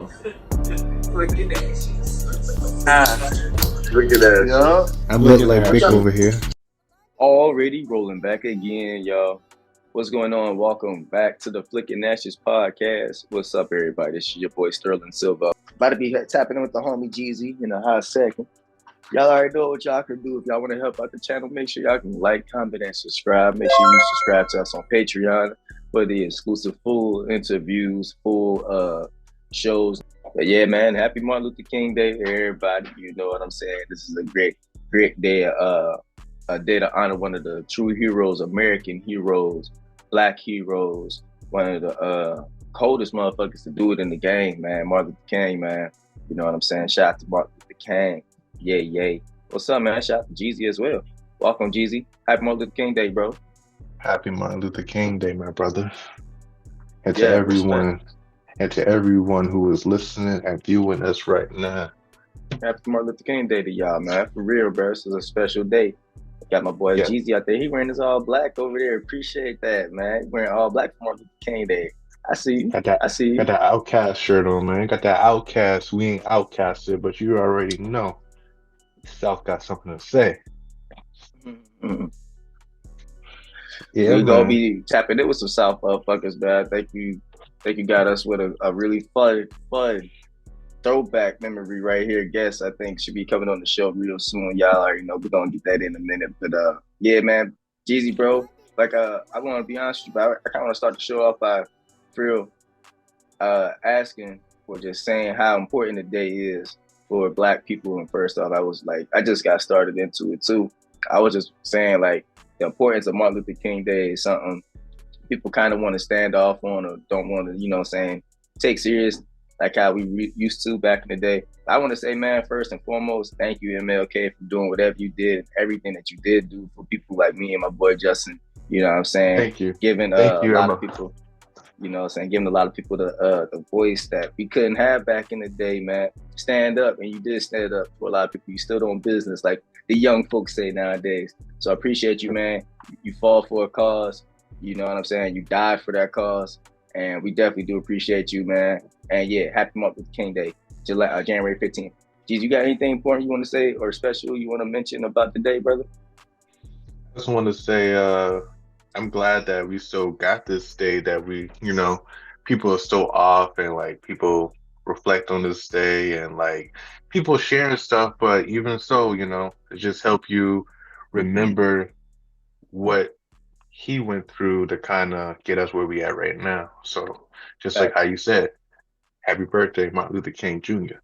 Look at that. Look at that. Yeah. I'm lit like Vic over here. Already rolling back again, y'all. What's going on? Welcome back to the Flickin' Ashes podcast. What's up, everybody? This is your boy Sterling Silva. About to be tapping in with the homie Jeezy in a hot second. Y'all already know what y'all can do. If y'all want to help out the channel, make sure y'all can like, comment, and subscribe. Make sure you subscribe to us on Patreon for the exclusive full interviews, full shows. But yeah, man, happy Martin Luther King Day, everybody. You know what I'm saying? This is a great day. A day to honor one of the true heroes, American heroes, Black heroes, one of the coldest motherfuckers to do it in the game, man. Martin Luther King, man. You know what I'm saying? Shout out to Martin Luther King. Yay. What's up, man? Shout out to Jeezy as well. Welcome, Jeezy. Happy Martin Luther King Day, bro. Happy Martin Luther King Day, my brother. And to Yeah, everyone, who is listening and viewing us right now. Happy Martin Luther King Day to y'all, man. For real, bro. This is a special day. Got my boy Jeezy out there. He wearing his all black over there. Appreciate that, man. He wearing all black for Martin Luther King Day. I see you. Got that Outcast shirt on, man. Got that Outcast. We ain't outcasted, but you already know. South got something to say. Mm-hmm. Yeah, we're gonna be tapping in with some South fuckers, man. Thank you got us with a really fun throwback memory right here. Guest I think should be coming on the show real soon. Y'all already know we're gonna get that in a minute. But yeah, man, Jeezy, bro. Like I want to be honest with you, but I kind of want to start the show off by asking or just saying how important the day is for Black people. And first off, I just got started into it too. I was just saying like the importance of Martin Luther King Day is something people kind of want to stand off on or don't want to, you know what I'm saying, take serious like how we used to back in the day. I want to say, man, first and foremost, thank you, MLK, for doing whatever you did, everything that you did do for people like me and my boy Justin. You know what I'm saying? Thank you. Giving a lot of people, you know what I'm saying, giving a lot of people the voice that we couldn't have back in the day, man. Stand up, and you did stand up for a lot of people. You still doing business, like the young folks say nowadays. So I appreciate you, man. You fall for a cause. You know what I'm saying? You died for that cause. And we definitely do appreciate you, man. And yeah, happy Martin Luther King Day, January 15th. Geez, you got anything important you want to say or special you want to mention about the day, brother? I just want to say I'm glad that we still got this day, that we, you know, people are still off and like people reflect on this day and like people sharing stuff. But even so, you know, it just help you remember what he went through to kind of get us where we at right now. So just like how you said, happy birthday, Martin Luther King Jr.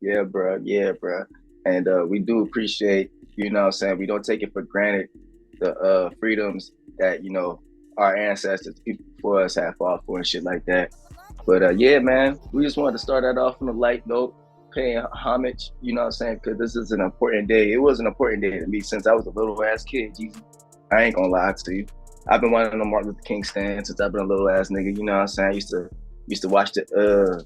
Yeah, bro. And we do appreciate, you know what I'm saying, we don't take it for granted the freedoms that, you know, our ancestors, people before us have fought for and shit like that. But yeah, man, we just wanted to start that off on a light note, paying homage, you know what I'm saying, because this is an important day. It was an important day to me since I was a little ass kid, Jeezy. I ain't gonna lie to you. I've been watching the Martin Luther King stand since I've been a little ass nigga. You know what I'm saying? I used to watch the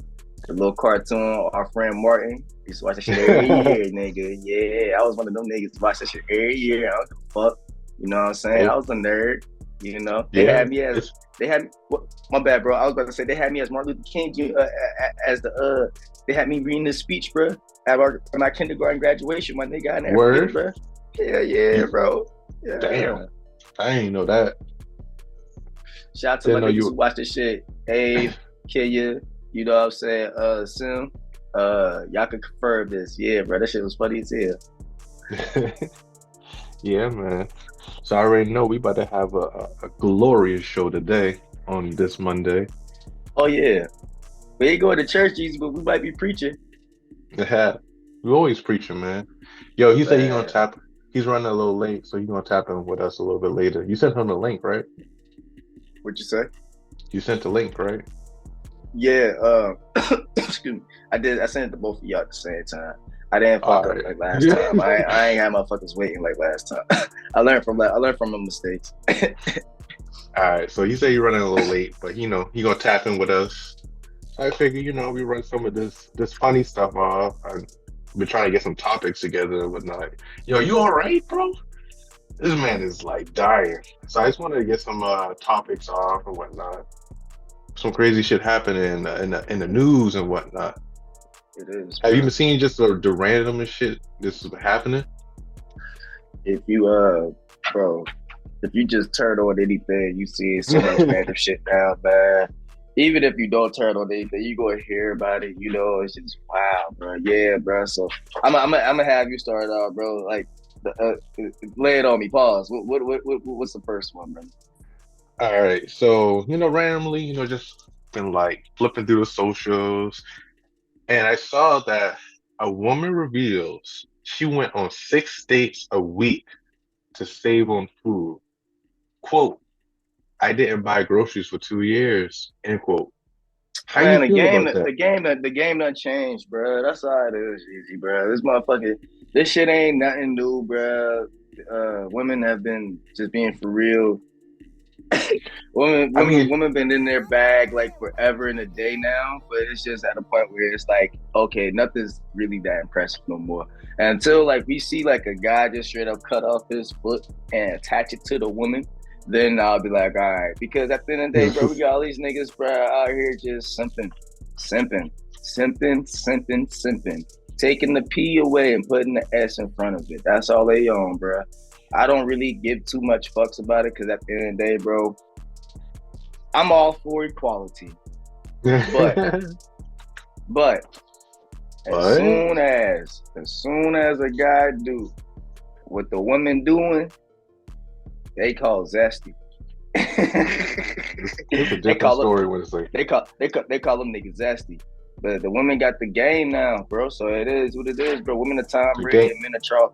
little cartoon, Our Friend Martin. Used to watch that shit every year, nigga. Yeah, I was one of them niggas to watch that shit every year. I don't give a fuck. You know what I'm saying? I was a nerd. You know, they had me. My bad, bro. I was about to say they had me as Martin Luther King they had me reading this speech, bro, at my kindergarten graduation. My nigga, and everything, bro. Yeah, bro. Yeah. Damn, I didn't know that. Shout out to my niggas who watch this shit. Abe, Kenya, you know what I'm saying? Sim, y'all can confirm this. Yeah, bro, that shit was funny as hell. Yeah, man. So I already know we about to have a glorious show today on this Monday. Oh yeah, we ain't going to church, Jeezy, but we might be preaching. Yeah, we always preaching, man. Yo, he said he's gonna tap. He's running a little late, so he's gonna tap in with us a little bit later. You sent him the link, right? What'd you say? You sent the link, right? Yeah. Excuse me. I did. I sent it to both of y'all at the same time. I didn't fuck up like last time. I ain't had motherfuckers waiting like last time. I learned from my mistakes. All right. So you say you're running a little late, but you know he gonna tap in with us. I figure, you know, we run some of this funny stuff off. I've been trying to get some topics together and whatnot. Yo, you all right, bro? This man is like dying. So I just wanted to get some topics off and whatnot. some crazy shit happening in the news and whatnot. It is, Have you bro. been seeing just the randomest shit that's happening? If you bro, if you just turn on anything, you see so much random shit now, man. Even if you don't turn on anything, you gonna hear about it. You know, it's just wow, bro. Yeah, bro. So I'm gonna have you start out, bro. Like, lay it on me. Pause. What's the first one, bro? All right, so randomly, just been like flipping through the socials, and I saw that a woman reveals she went on 6 dates a week to save on food. Quote, I didn't buy groceries for 2 years. End quote. How you Man, the feel game, about that? the game done changed, bro. That's how it is, easy, bro. This motherfucker, this shit ain't nothing new, bro. Women have been just being for real. women, I women, mean, women been in their bag like forever and a day now, but it's just at a point where it's like, okay, nothing's really that impressive no more. And until like we see like a guy just straight up cut off his foot and attach it to the woman, then I'll be like, all right. Because at the end of the day, bro, we got all these niggas, bro, out here just simping, taking the P away and putting the S in front of it. That's all they own, bro. I don't really give too much fucks about it because at the end of the day, bro, I'm all for equality. But but as what? soon as a guy do what the woman doing, they call zesty. It's a they different call story it when it's like they call them niggas zesty. But the women got the game now, bro. So it is what it is, bro. Women are Tom the Brady game. and men are Charles.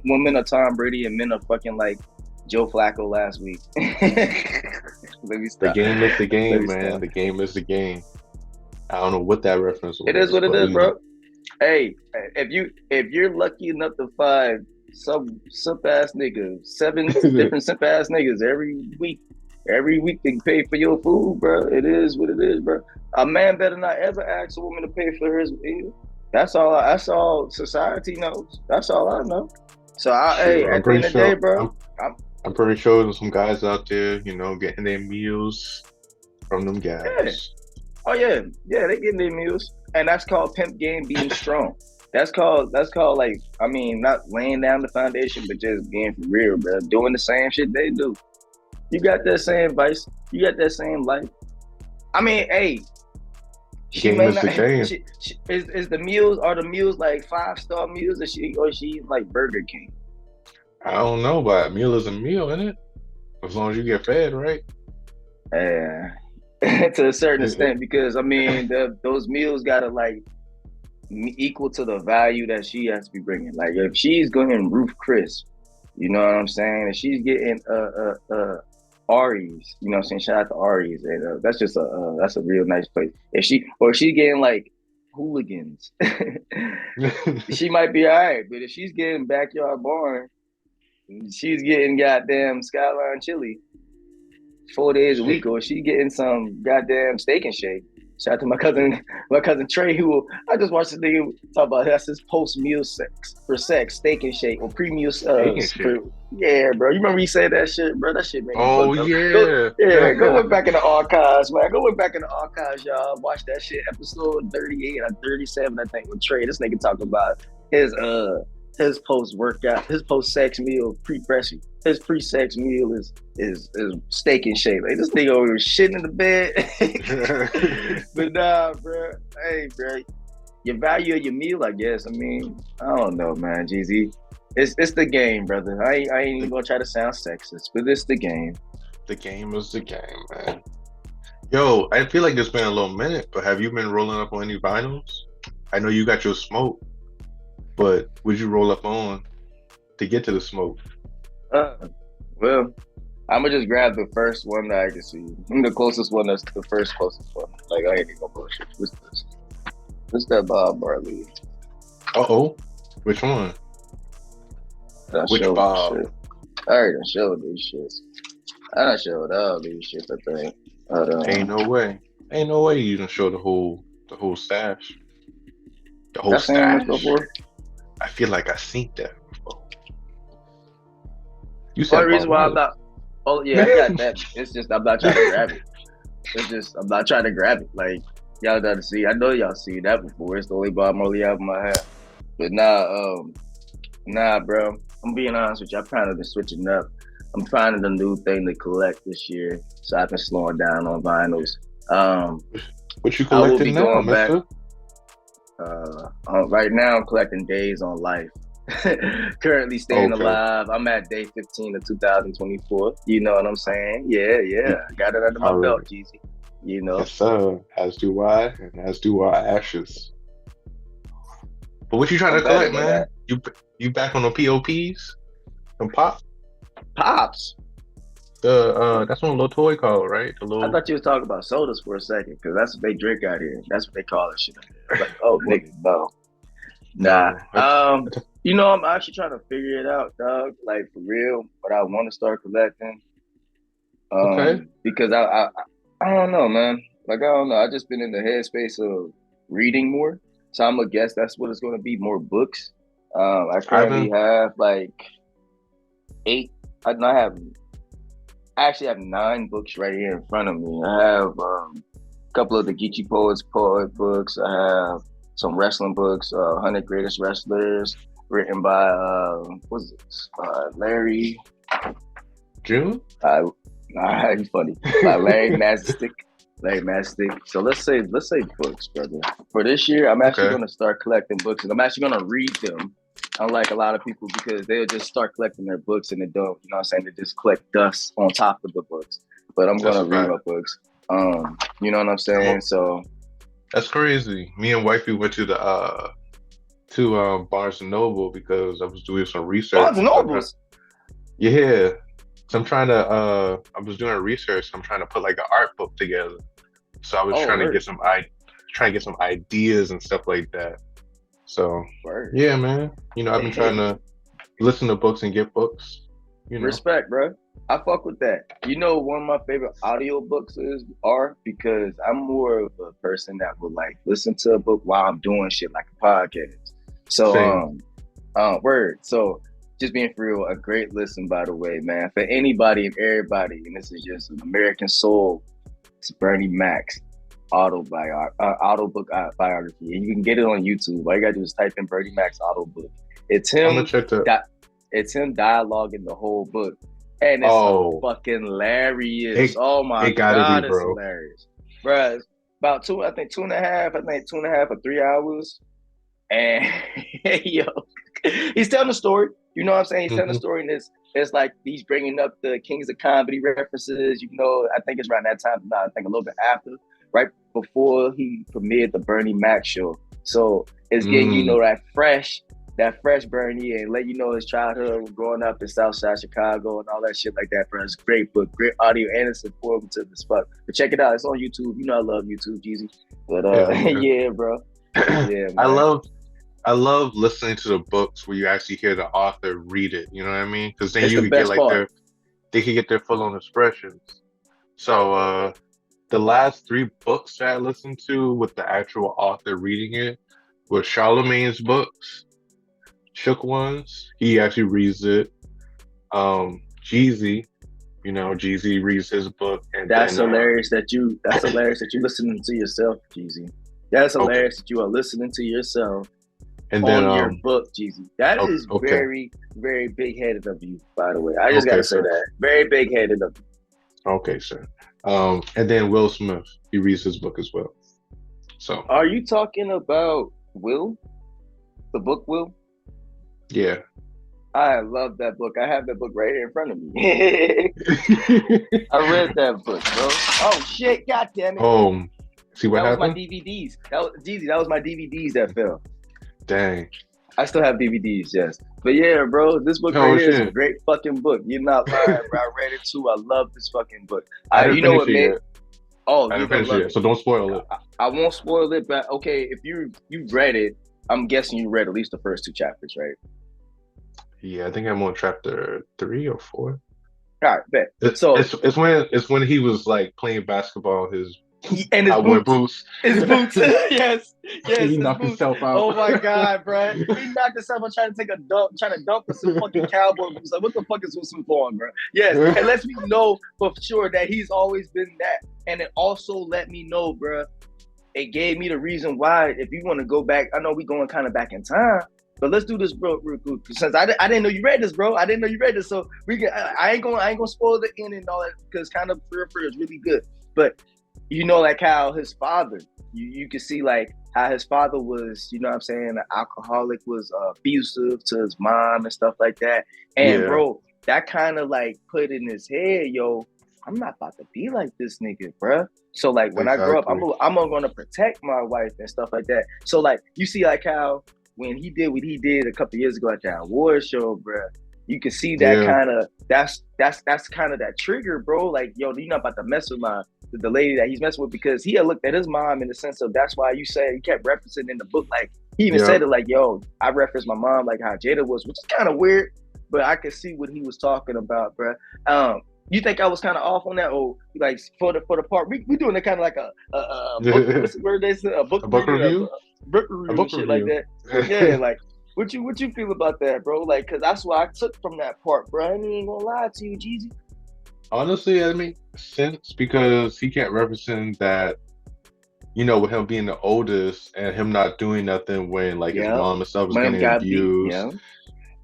Women are Tom Brady and men are fucking like Joe Flacco last week. Let me The stop. game is the Let game, me man. stop. The game is the game. I don't know what that reference It is was, what it but is, bro. Hey, if you're lucky enough to find some simp ass niggas, seven different simp ass niggas every week they pay for your food, bro. It is what it is, bro. A man better not ever ask a woman to pay for his meal. That's all. That's all society knows. That's all I know. So shoot, hey, I'm at the pretty end of the day, sure. bro, I'm I'm, I'm pretty sure there's some guys out there, getting their meals from them yeah. guys. Oh yeah, they getting their meals, and that's called pimp game being strong. That's called like I mean not laying down the foundation, but just being for real, bro. Doing the same shit they do. You got that same vice. You got that same life. I mean, hey, The she game may is not. the game. She is the meals are the meals like 5-star meals, or she like Burger King. I don't know, but a meal is a meal, isn't it? As long as you get fed, right? Yeah, to a certain extent, because I mean those meals gotta like equal to the value that she has to be bringing. Like if she's going Roof Chris, you know what I'm saying? If she's getting Ari's, you know what I'm saying? Shout out to Ari's, and that's just that's a real nice place. If she's getting like hooligans, she might be all right. But if she's getting backyard barn, she's getting goddamn Skyline Chili 4 days a week, Shit. or she getting some goddamn steak and shake. Shout out to my cousin Trey, who I just watched this nigga talk about that's his post meal sex for sex, steak and shake, or pre meal Steak and for shit. yeah, bro. You remember he said that shit, bro? That shit made me Oh fucked up. Go yeah. yeah, go look back in the archives, man. Go look back in the archives, y'all. Watch that shit, episode 38 or 37, I think, with Trey. This nigga talking about his his post workout, his post sex meal pre-pressing. His pre-sex meal is steak and shake. Like this nigga over shitting in the bed. But nah, bro. Hey, bro. You value your meal, I guess. I mean, I don't know, man, Jeezy. It's the game, brother. I ain't even the, gonna try to sound sexist, but it's the game. the game is the game, man. Yo, I feel like it's been a little minute, but have you been rolling up on any vinyls? I know you got your smoke, but would you roll up on to get to the smoke? Uh, well, I'm gonna just grab the first one that I can see. The closest one that's the first closest one. Like I ain't even gonna bullshit. What's this? What's that Bob Marley? Uh-oh. Which one? I Which showed this Bob? shit. I already done showed these shits. I done showed all these shits, I think. Hold Ain't on. no way. Ain't no way you can show the whole stash. The whole Y'all seen this stash? before? I feel like I seen that before. You Only said reason Bob why I'm Marley. not. Oh yeah, I got that. It's just I'm not trying to grab it. It's just I'm not trying to grab it. Like y'all got to see. I know y'all seen that before. It's the only Bob Marley album I have. But nah, bro. I'm being honest with you. I'm kind of been switching up. I'm finding a new thing to collect this year, so I've been slowing down on vinyls. Um, What you I will be collecting now, going back. Mister? Right now, I'm collecting days on life. Currently staying Okay. alive. I'm at day 15 of 2024. You know what I'm saying? Yeah, yeah. You I got it under my belt, already. Jeezy. You know, Yes, sir. As do I, and as do our ashes. But what you trying I'm to better collect, than man? that. You back on the POPs? Some pop? Pops. The that's one little toy called, right? The I little thought you was talking about sodas for a second, because that's what they drink out here. That's what they call that shit out here. I was like, oh, what? nigga, no. Nah. No. I'm actually trying to figure it out, dog. Like for real, what I want to start collecting. Okay. Because I don't know, man. Like I don't know. I just been in the headspace of reading more. So I'm gonna guess that's what it's gonna be, more books. I currently Ivan, have like eight. I have I actually have nine books right here in front of me. I have a couple of the Geechee poet books. I have some wrestling books, 100 Greatest Wrestlers, written by what's it? Larry. June? Uh, he's funny. By Larry Mazstick. Larry Mazstick. So let's say books, brother. For this year, I'm actually Okay. going to start collecting books, and I'm actually going to read them. Unlike a lot of people, because they'll just start collecting their books and they don't, you know what I'm saying? They just collect dust on top of the books. But I'm That's gonna a read fact. my books. You know what I'm I'm a, saying? So that's crazy. Me and wifey went to Barnes and Noble because I was doing some Barnes and research. Nobles. Yeah. So I'm trying to I was doing research. I'm trying to put like an art book together. So I was Oh, trying to word, get some ideas and stuff like that. So word. yeah, man. I've been trying to listen to books and get books. You know. Respect, bro. I fuck with that. You know, one of my favorite audio books are, because I'm more of a person that will like listen to a book while I'm doing shit like a podcast. So Same. word. So just being for real, a great listen, by the way, man. For anybody and everybody, and this is just an American Soul. It's Bernie Mac's auto book biography, and you can get it on YouTube. All you gotta do is type in Bernie Mac's auto book. It's I'm gonna him. check the. That it's him dialoguing the whole book, and it's Oh, fucking hilarious. it Oh my it gotta be, god, it's bro. hilarious, bruh. It's about two, I think two and a half, I think 2.5 or 3 hours, and yo, he's telling the story. You know what I'm saying? He's telling the Hmm. story, and it's like he's bringing up the Kings of Comedy references. You know, I think it's around that time. No, I think a little bit after, right before he premiered the Bernie Mac show. So it's getting Mm. that fresh Bernie, and let you know his childhood growing up in Southside Chicago and all that shit like that. Bro, it's a great book, great audio, and it's informative as fuck. But check it out. It's on YouTube. You know I love YouTube, Jeezy. But Hell yeah. yeah, bro. Yeah, I man. love I love listening to the books where you actually hear the author read it. You know what I mean? Because then It's you the could get best like part. they could get their full on expressions. So the last three books that I listened to with the actual author reading it was Charlemagne's books, Shook Ones. He actually reads it. Jeezy, Jeezy reads his book, and That's then hilarious that you. That's hilarious that you listening to yourself, Jeezy. That's okay, hilarious that you are listening to yourself and then on your book, Jeezy. That is okay, very, very big headed of you, by the way. I just okay, gotta say sir, that. Very big headed of you. okay, sir. And then Will Smith, he reads his book as well. So Are you talking about Will? The book Will? yeah. I love that book. I have that book right here in front of me. I read that book, bro. Oh shit! God damn it! Oh, see what That was my happened? DVDs. That was Jeezy. That was my DVDs that fell. Dang. I still have DVDs, yes. But yeah, bro, this book right Oh here is a shit. great fucking book. You're not lying, bro. I read it too. I love this fucking book. I didn't You know finish what, it man? yet. Oh, I you're didn't gonna finish it love yet, it. so don't spoil it. I won't spoil it, but okay, if you've read it, I'm guessing you read at least the first two chapters, right? Yeah, I think I'm on chapter 3 or 4. All right, bet. It, So it's when he was like playing basketball his And his I wear boots. boots. His boots. Yes. Yes, He his knocked boots. himself out. Oh my God, bro. He knocked himself out trying to take a dump, trying to dump in some fucking cowboy boots. Like, what the fuck is this on, bro? Yes. It lets me know for sure that he's always been that. And it also let me know, bro. It gave me the reason why, if you want to go back, I know we going kind of back in time, but let's do this, bro, real quick. Since I didn't know you read this, bro. I didn't know you read this, so we can. I ain't gonna spoil the end and all that because kind of for is really good. But you know, like how his father, you can see like how his father was, you know what I'm saying, an alcoholic, was abusive to his mom and stuff like that. And Yeah, bro, that kind of like put in his head, yo, I'm not about to be like this nigga, bro. So like when I grow up, exactly. I'm gonna protect my wife and stuff like that. So like you see like how when he did what he did a couple years ago at that award show, bro, you can see that Yeah, kind of that's kind of that trigger, bro. Like yo, you're not about to mess with the lady that he's messing with, because he had looked at his mom in the sense of, that's why you say, he kept referencing in the book, like he even yeah. said it like, yo, I referenced my mom like how Jada was, which is kind of weird, but I could see what he was talking about, bro. You think I was kind of off on that, or like for the part we doing it kind of like a book? What's the word they say? A book A book reading, review? a book A review and book shit like review. that. Yeah, like what you feel about that, bro? Like, cause that's what I took from that part, bro. I ain't gonna lie to you, Jeezy. Honestly, I mean, sense because he can't represent that, with him being the oldest and him not doing nothing when like his Yeah, mom and stuff was man getting got beat. abused Yeah,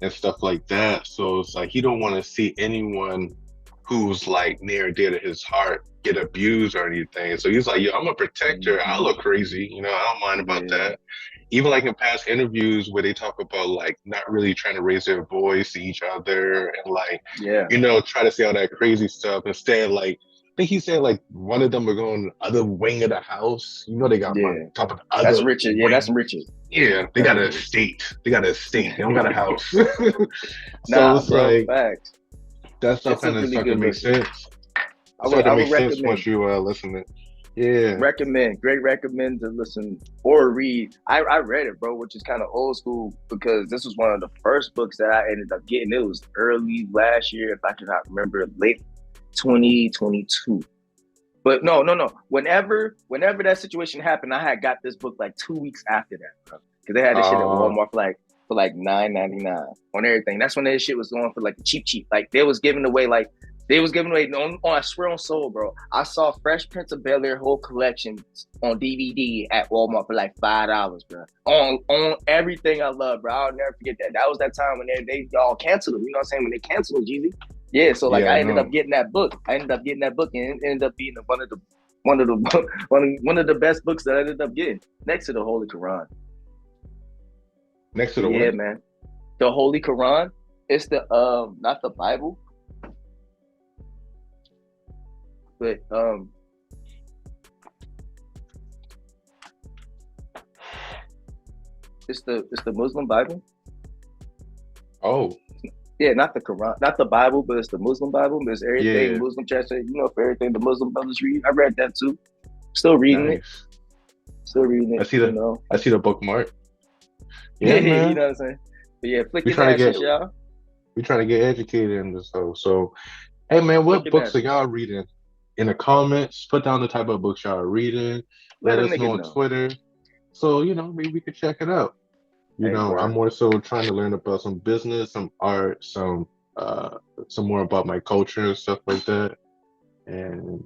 and stuff like that. So it's like he don't want to see anyone who's like near and dear to his heart get abused or anything. So he's like, yo, I'm a protector. I mm-hmm. look crazy, I don't mind about Yeah, that. Even like in past interviews where they talk about like not really trying to raise their voice to each other and like, yeah, try to say all that crazy stuff. Instead, like I think he said like one of them were going the other wing of the house. They got on yeah. top of the That's other Richard. Yeah, that's wing. Richard. Yeah, they That's got an Richard. estate. They got an estate. They don't got a house. So Nah, it's bro, like facts. that stuff It's a kind of really started to good make book. sense. It I started to would make sense recommend. once you listen to it. Yeah. Great recommend to listen or read. I read it, bro, which is kind of old school, because this was one of the first books that I ended up getting. It was early last year, if I cannot remember, late 2022. But no. Whenever that situation happened, I had got this book like 2 weeks after that, bro. Because they had this shit at Uh, Walmart for like $9.99 on everything. That's when that shit was going for like cheap. Like they was giving away on I swear on soul, bro. I saw Fresh Prince of Bel Air whole collection on DVD at Walmart for like $5, bro. On everything I love, bro. I'll never forget that. That was that time when they all canceled them. You know what I'm saying? When they canceled Jeezy. Yeah, so like yeah, I ended no. up getting that book. And it ended up being one of the best books that I ended up getting, next to the Holy Quran. Next to But the yeah, what? man. The Holy Quran, it's the not the Bible, but it's the Muslim Bible. Oh, Yeah, not the Quran, not the Bible, but it's the Muslim Bible. There's everything yeah. Muslim translate, for everything the Muslim brothers read. I read that too. Still reading it. Nice. Still reading I it, see the I see the bookmark. Yeah, you man. know what I'm saying? But yeah, We flicking trying to get ashes, y'all. we trying to get educated in this stuff. So, hey, man, what Flicking books are ashes. y'all reading? In the comments, put down the type of books y'all are reading. Let Let them us know niggas on know. Twitter. So, maybe we could check it out. Hey, I'm bro. more so trying to learn about some business, some art, some more about my culture and stuff like that. And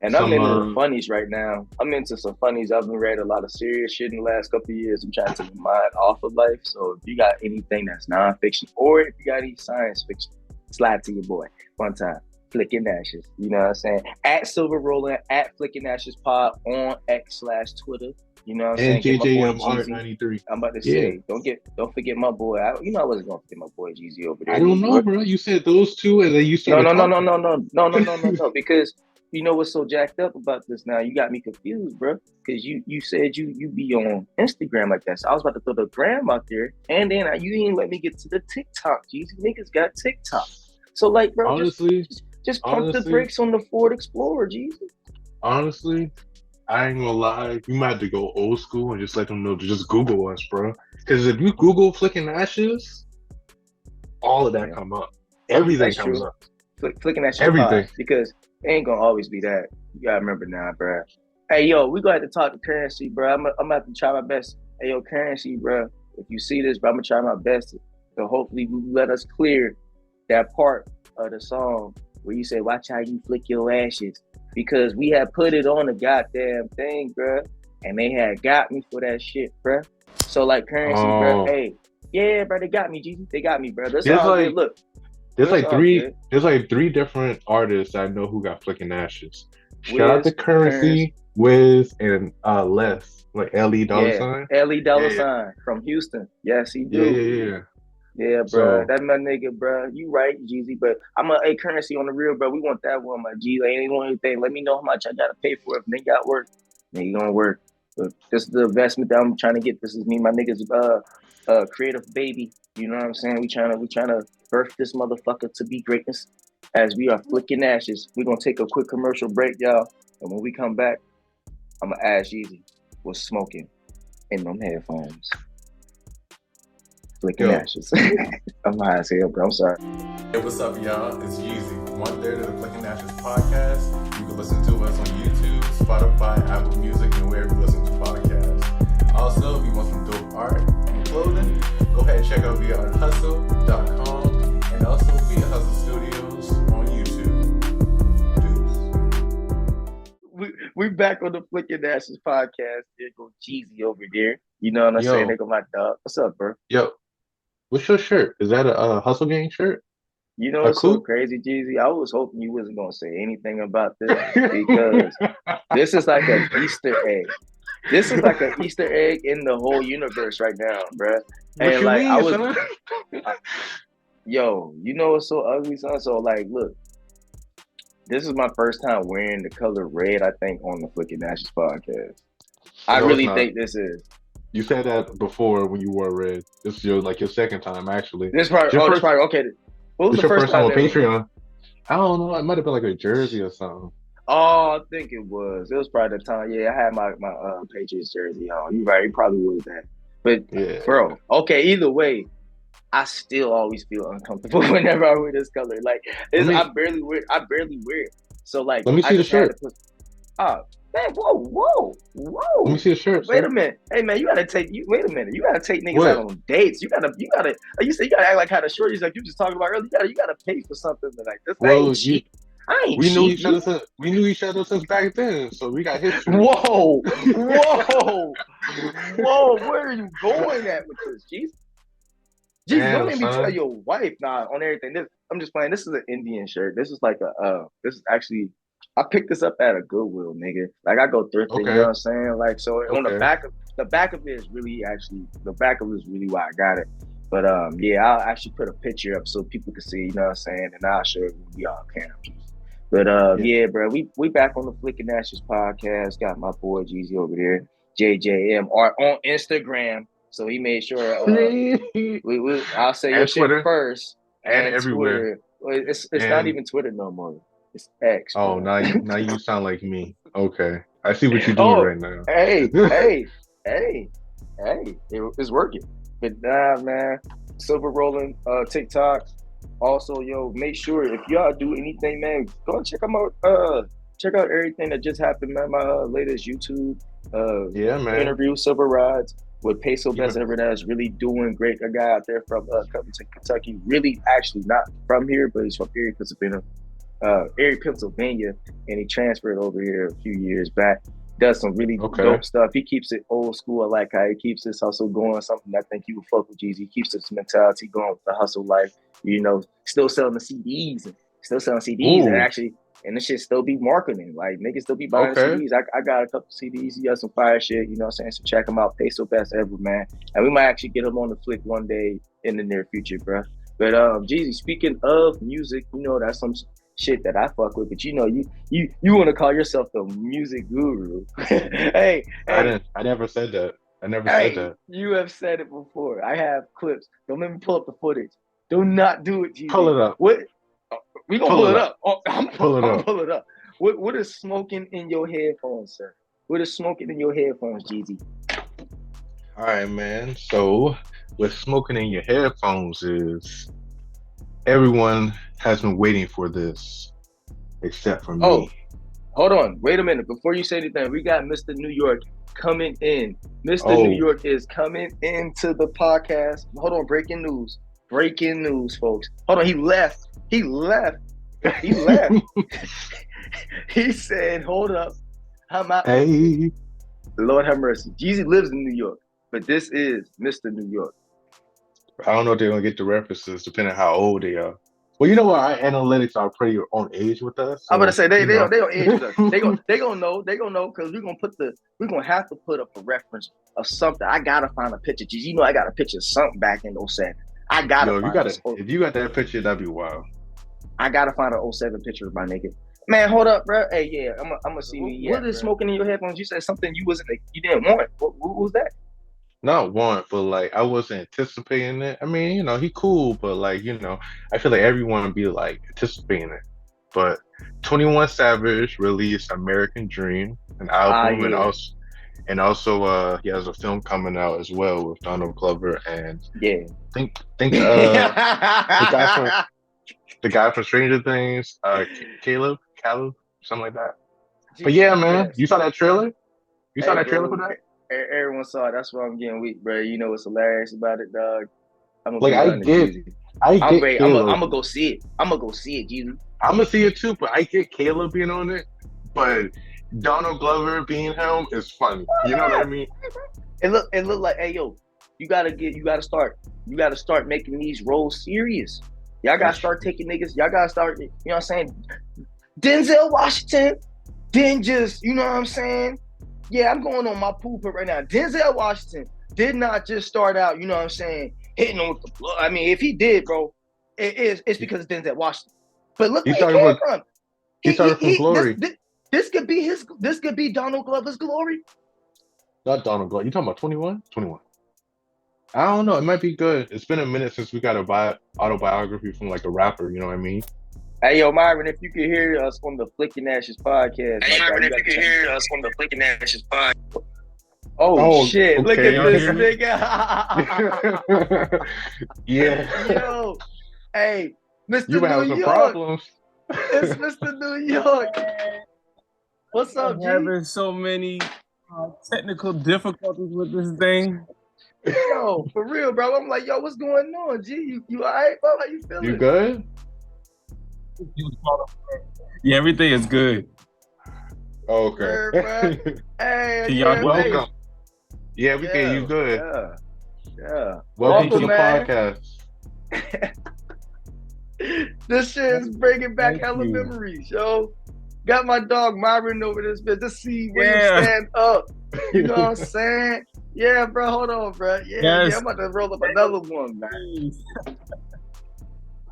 And I'm some into the funnies right now. I'm into some funnies. I've been read a lot of serious shit in the last couple of years. I'm trying to take my mind off of life. So if you got anything that's nonfiction, or if you got any science fiction, slide to your boy one time. Flicking Ashes. You know what I'm saying? At Silver Rolling, at Flicking Ashes Pod on X/Twitter. You know what I'm and saying? Get my boy JJM Art Jeezy. 93. I'm about to Yeah. say, don't forget my boy. I wasn't gonna forget my boy Jeezy over there I in New don't know, York. bro. You said those two and then you No, started no, no, no, talking. no, no, no, no, no, no, no. Because you know what's so jacked up about this now? You got me confused, bro. Because you said you be on Instagram like that. So I was about to throw the gram out there, and then you didn't let me get to the TikTok. Jeezy niggas got TikTok. So like, bro, Honestly, just pump the honestly, brakes on the Ford Explorer, Jeezy. honestly, I ain't gonna lie. You might have to go old school and just let them know to just Google us, bro. Because if you Google Flicking Ashes, all of that Yeah, come up. Everything that's comes true. up. Flicking Ashes pod, Everything. because it ain't gonna always be that. You gotta remember now, bro. Hey, yo, we gonna have to talk to Currency, bro. I'm gonna have to try my best. Hey, yo, Currency, bro. If you see this, bro, I'm gonna try my best to hopefully let us clear that part of the song where you say, "Watch how you flick your ashes," because we had put it on the goddamn thing, bro, and they had got me for that shit, bro. So like Currency, bro. Oh, Hey, yeah, bro, they got me, Jeezy. They got me, bro. That's there's all good. like Look, there's that's like all three good. there's like three different artists I know who got flicking ashes. Shout out to Wiz, Currency, Currency, Wiz, and Les, like LE dollar yeah, sign. Ellie Dollar Yeah, Sign from Houston. Yes, he yeah, do. yeah, yeah, yeah. Yeah, bro. So That's my nigga, bro. You right, Jeezy. But I'm a Currency on the real, bro. We want that one, my G. Like, ain't want anything. Let me know how much I gotta pay for it. If they got work, they gonna work. But this is the investment that I'm trying to get. This is me, my niggas, creative baby. You know what I'm saying? We trying to birth this motherfucker to be greatness. As we are flicking ashes, we're gonna take a quick commercial break, y'all. And when we come back, I'm gonna ask Jeezy what's smoking in them headphones. Flicking yo, ashes. I'm high as hell, bro. I'm sorry. Hey, what's up, y'all? It's Jeezy, one third of the Flicking Ashes podcast. You can listen to us on YouTube, Spotify, Apple Music, and wherever you listen to podcasts. Also, if you want some dope art and clothing, go ahead and check out ViaArtHustle.com and also Via Hustle Studios on YouTube. We back on the Flicking Ashes podcast. There go Jeezy over there. You know what I'm saying? yo, They go my dog. What's up, bro? yo. What's your shirt? Is that a Hustle Gang shirt? You know A what's so coupe? crazy, Jeezy? I was hoping you wasn't gonna say anything about this because this is like an Easter egg. This is like an Easter egg in the whole universe right now, bro. What And you like mean, son? I, yo, you know what's so ugly, son? So like, look, this is my first time wearing the color red. I think on the Flicking Ashes podcast. I No, it's really not. think this is. You said that before when you wore red. This is your second time actually. This part, It's your oh, this first. part. Okay, what was It's the your first first time time on ever? Patreon. I don't know. It might have been like a jersey or something. Oh, I think it was. It was probably the time. Yeah, I had my Patriots jersey on. You right. It probably was that. But Yeah. bro, okay. Either way, I still always feel uncomfortable whenever I wear this color. Like, Let it's me I barely wear it. So like, let me I see the just had to shirt. put. Ah, man, whoa, Let me whoa. see the shirt, Wait a sir. minute. Hey man, you gotta take you. Wait a minute. You gotta take niggas out What? on dates. You gotta. Like you said, you gotta act like how the shorties like you just talking about earlier. You gotta pay for something like this. I ain't Well, you cheap. I ain't we knew cheap, each G. other since back then, so we got history. Whoa, whoa. Where are you going at with this, G? Jesus, don't Damn, make me tell son. your wife on everything. I'm just playing. This is an Indian shirt. This is like this is actually I picked this up at a Goodwill, nigga. Like I go thrifting, you know what Okay. I'm saying? Like so on Okay. the back of it is really actually the back of it is really why I got it. But yeah, I'll actually put a picture up so people can see, you know what I'm saying, and I'll show it when we all can. But Yeah. yeah, bro, we back on the Flicking Ashes podcast. Got my boy Jeezy over there, JJM, or on Instagram. So he made sure I'll say your And shit Twitter first and and everywhere. Twitter. Well, it's not And even Twitter no more. It's X, oh, bro. now you sound like me. Okay. I see what you're doing Oh, right now. hey, hey, hey, hey, it's working. But nah, man, Silver Rolling, TikTok. Also, yo, make sure if y'all do anything, man, go and check them out. Check out everything that just happened, man. My latest YouTube Yeah, man. interview, Silver Rides with Peso You Best know, Ever. That's really doing great. A guy out there from Covington, Kentucky. Really, actually not from here, but he's from Erie, Pennsylvania, and he transferred over here a few years back. Does some really okay. dope stuff. He keeps it old school. I like how he keeps this hustle going. Something I think you would fuck with Jeezy. He keeps this mentality going with the hustle life. You know, still selling the CDs and and Ooh, actually, and this shit still be marketing. Like niggas still be buying okay. CDs. I got a couple CDs. He got some fire shit. You know what I'm saying? So check him out. Peso Best Ever, man. And we might actually get him on the flick one day in the near future, bro. But Jeezy, speaking of music, you know that's some shit that I fuck with. But you know, you want to call yourself the music guru? hey, hey, I never said that. I never said hey! that. You have said it before. I have clips. Don't let me pull up the footage. Do not do it, Pull Jeezy. it up. What? We gonna Pull pull it it up. up. Oh, Pull it I'm up. pull it up. What is smoking in your headphones, sir? What is smoking in your headphones, Jeezy? All right, man. So, what smoking in your headphones is everyone has been waiting for this except for Oh, me. Hold on, wait a minute. Before you say anything, we got Mr. New York coming in. Mr. New Oh, York is coming into the podcast. Hold on, breaking news. Breaking news, folks. Hold on, he left. He left. He left. He said, hold up. I'm out. hey. Lord have mercy. Jeezy lives in New York, but this is Mr. New York. I don't know if they're gonna get the references depending on how old they are. Well, you know what? Our analytics are pretty on age with us, I'm gonna so say they you know. don't age with us. They gonna know because we're gonna have to put up a reference of something. I gotta find a picture. Jeez, you know I got a picture of something back in 07. I gotta Yo, you find gotta if you got that picture, that'd be wild. I gotta find an 07 picture of my nigga. Man, hold up, bro. Hey, yeah, I'm gonna see you. What is smoking in your headphones? You said something you didn't want. What was that? Not one, but like I wasn't anticipating it. I mean, you know, he cool, but like, you know, I feel like everyone would be like anticipating it. But 21 Savage released American Dream, an album, and Yeah, also he has a film coming out as well with Donald Glover and yeah. think the guy from Stranger Things, Caleb, something like that. But yeah, man, Yes. you saw that trailer? You saw Hey, that trailer for bro. that? Everyone saw it. That's why I'm getting weak, bro. You know what's hilarious about it, dog? I'm gonna Like be hunting Jeezy. I I'm get ready. I'm Caleb. gonna go see it. I'm gonna go see it, Jeezy. I'm gonna see it too, but I get Caleb being on it. But Donald Glover being him is funny. You know what I mean? It look like, hey yo, you gotta start making these roles serious. Y'all gotta start taking niggas. Y'all gotta start. You know what I'm saying? Denzel Washington didn't just. You know what I'm saying? Yeah, I'm going on my pulpit right now. Denzel Washington did not just start out. You know what I'm saying? Hitting him with the blood. I mean, if he did, bro, it's because it's Denzel Washington. But look where he came from. He started from Glory. This could be this could be Donald Glover's glory. Not Donald Glover. You talking about 21? 21. I don't know. It might be good. It's been a minute since we got a autobiography from like a rapper. You know what I mean? Hey, yo, Myron, if you can hear us on the Flicking Ashes podcast. Hey, Myron, if you can hear us on the Flicking Ashes podcast. Oh, shit. Okay. Look at this nigga. Yeah. Yo. Hey, Mr. You having some problems. It's Mr. New York. What's up, G? I'm having so many technical difficulties with this thing. Yo, for real, bro. I'm like, yo, what's going on, G? You all right, bro? How you feeling? You good? Yeah, everything is good. Okay. Hey, y'all welcome. Yeah, we can. You good? Yeah. Welcome to the podcast. This shit is bringing back hella memories, yo. Got my dog Myron over this bitch. Just see when you stand up. You know what I'm saying? Yeah, bro. Hold on, bro. Yeah, I'm about to roll up another one, man.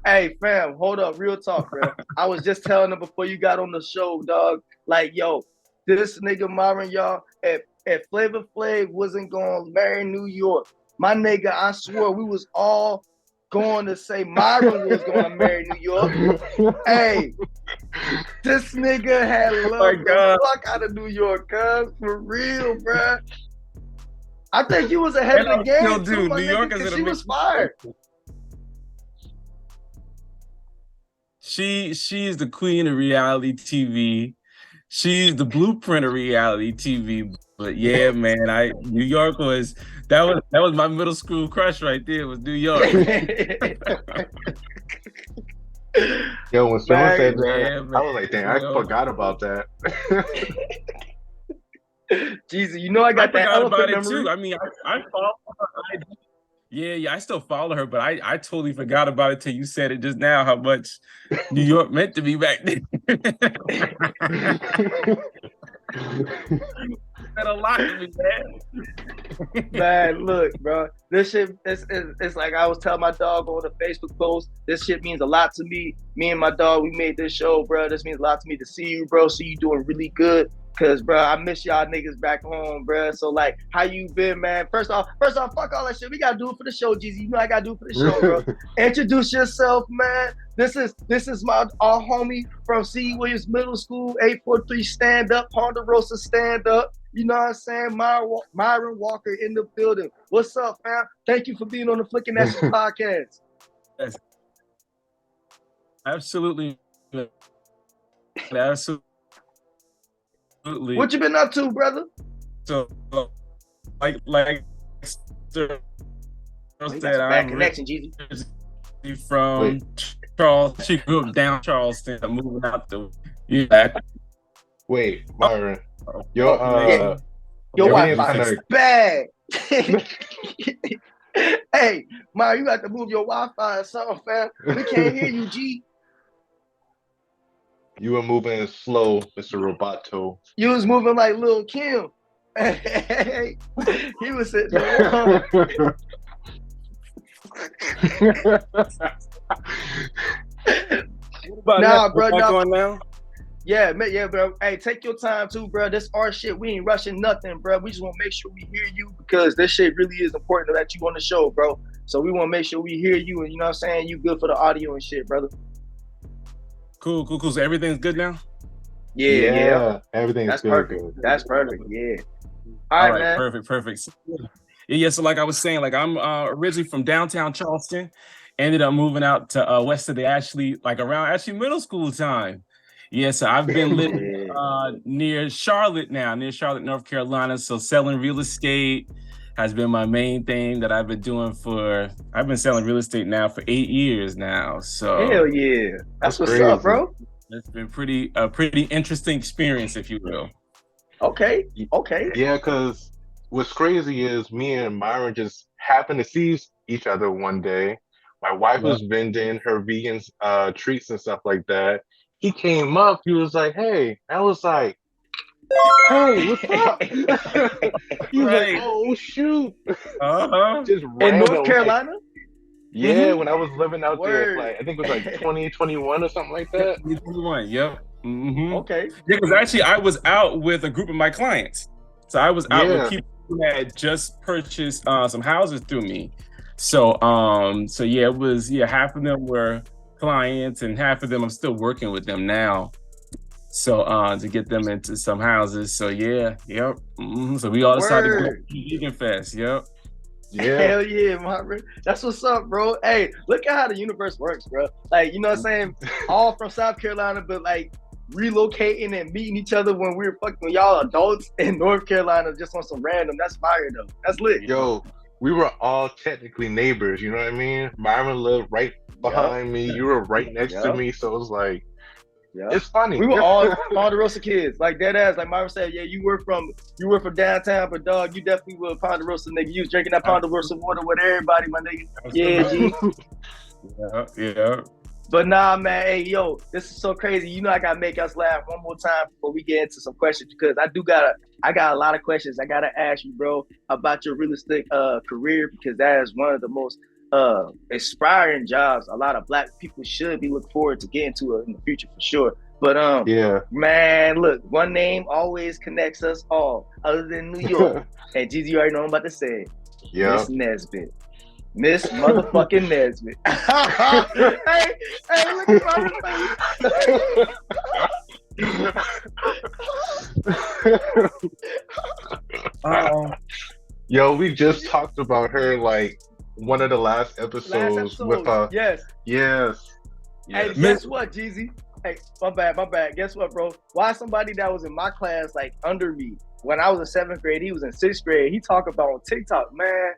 Hey, fam, hold up. Real talk, bro. I was just telling them before you got on the show, dog. Like, yo, this nigga Myron, y'all, if Flavor Flav wasn't going to marry New York, my nigga, I swear we was all going to say Myron was going to marry New York. Hey, this nigga had loved the fuck out of New York, cuz. For real, bro. I think you was ahead of the game, too, my nigga, because she was fired. She's the queen of reality TV. She's the blueprint of reality TV. But yeah, man, New York was my middle school crush right there. Was New York. Yo, when someone said that, I was like, damn, I forgot about that. Jesus, you know I got that elephant memory too. I mean, I follow her. Yeah, I still follow her, but I totally forgot about it till you said it just now. How much New York meant to me back then. Meant a lot to me, man. Man, look, bro. This shit, it's like I was telling my dog on the Facebook post. This shit means a lot to me. Me and my dog, we made this show, bro. This means a lot to me to see you, bro. See you doing really good. Cause, bro, I miss y'all niggas back home, bro. So, like, how you been, man? First off, fuck all that shit. We gotta do it for the show, Jeezy. You know I gotta do it for the show, bro. Introduce yourself, man. This is our homie from C. Williams Middle School, 843 stand up, Ponderosa stand up. You know what I'm saying? Myron Walker in the building. What's up, fam? Thank you for being on the Flicking Ashes podcast. Yes. Absolutely. Absolutely. Absolutely. What you been up to, brother? So, like Sir That's said, a bad I'm connection, Jeezy. from Charleston. She grew up down Charleston, moving out the Wait, Myron, Your everything's Wi-Fi kind is of bad. Hey, Ma, you got to move your Wi-Fi or something, fam. We can't hear you, G. you were moving slow, Mr. Roboto. You was moving like Lil Kim. Hey, he was sitting there. Nah, bro. Now? Yeah, bro. Hey, take your time too, bro. This our shit. We ain't rushing nothing, bro. We just want to make sure we hear you because this shit really is important that you on the show, bro. So we want to make sure we hear you, and you know what I'm saying? You good for the audio and shit, brother. Cool. So everything's good now? Yeah. Everything's That's good. perfect. Good. That's perfect. Yeah. All right, man. Perfect. Yeah. So like I was saying, like I'm originally from downtown Charleston, ended up moving out to west of the Ashley, like around Ashley middle school time. Yeah, so I've been living near Charlotte, North Carolina. So selling real estate has been my main thing that I've been doing I've been selling real estate now for 8 years now. So Hell yeah. That's what's crazy. up, bro. It's been a pretty interesting experience, if you will. Okay. Yeah, because what's crazy is me and Myron just happened to see each other one day. My wife was vending her vegan treats and stuff like that. He came up, he was like, hey. I was like, hey, what's up? He was like, oh, shoot. Just random. In North Carolina? Yeah, when I was living out there, like I think it was like 2021 or something like that. 2021, yep. Mm-hmm. Okay. Yeah, because actually I was out with a group of my clients. So I was out with people who had just purchased some houses through me. So yeah, it was half of them were clients and half of them I'm still working with them now. So to get them into some houses. So yeah, yep. Mm-hmm. So we all decided to go to Vegan Fest. Yep. Yeah. Hell yeah, Myron. That's what's up, bro. Hey, look at how the universe works, bro. Like, you know what I'm saying? All from South Carolina, but like relocating and meeting each other when we were fucking y'all adults in North Carolina just on some random. That's fire though. That's lit. Yo, we were all technically neighbors, you know what I mean? Myron lived right behind me. You were right next to me. So it was like, it's funny. We were all Ponderosa kids, like dead ass. Like Myron said, yeah, you were from downtown, but dog, you definitely were a Ponderosa nigga. You was drinking that Ponderosa water with everybody, my nigga. Yeah, G. Yeah. But nah, man, hey, yo, this is so crazy. You know, I gotta make us laugh one more time before we get into some questions because I got a lot of questions I gotta ask you, bro, about your real estate career because that is one of the most aspiring jobs a lot of Black people should be looking forward to getting to in the future for sure. But man, look, one name always connects us all, other than New York. And Jeezy, you already know what I'm about to say. Yeah, Miss Nesbitt. Miss motherfucking Nesbitt. hey, look at my face. Yo, we just talked about her like one of the last episodes with Yes. Hey, guess what, Jeezy? Hey, my bad. Guess what, bro? Why somebody that was in my class, like under me, when I was in 7th grade, he was in 6th grade. He talked about on TikTok, man.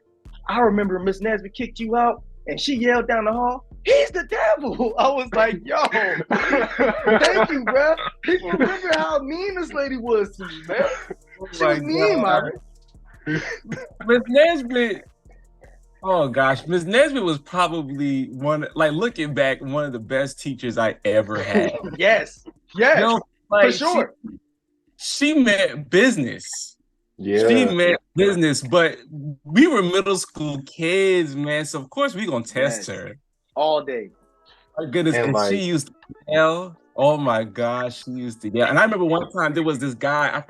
I remember Miss Nesbitt kicked you out, and she yelled down the hall, "He's the devil!" I was like, "Yo, thank you, bro." People remember how mean this lady was to me, man. She was mean, man. Miss Nesbitt. Oh gosh, Miss Nesbitt was probably looking back, one of the best teachers I ever had. Yes, for sure. She meant business. Yeah, she meant business, but we were middle school kids, man. So of course we gonna test her all day. My goodness, and she used to yell. Oh my gosh, she used to yell. And I remember one time there was this guy. I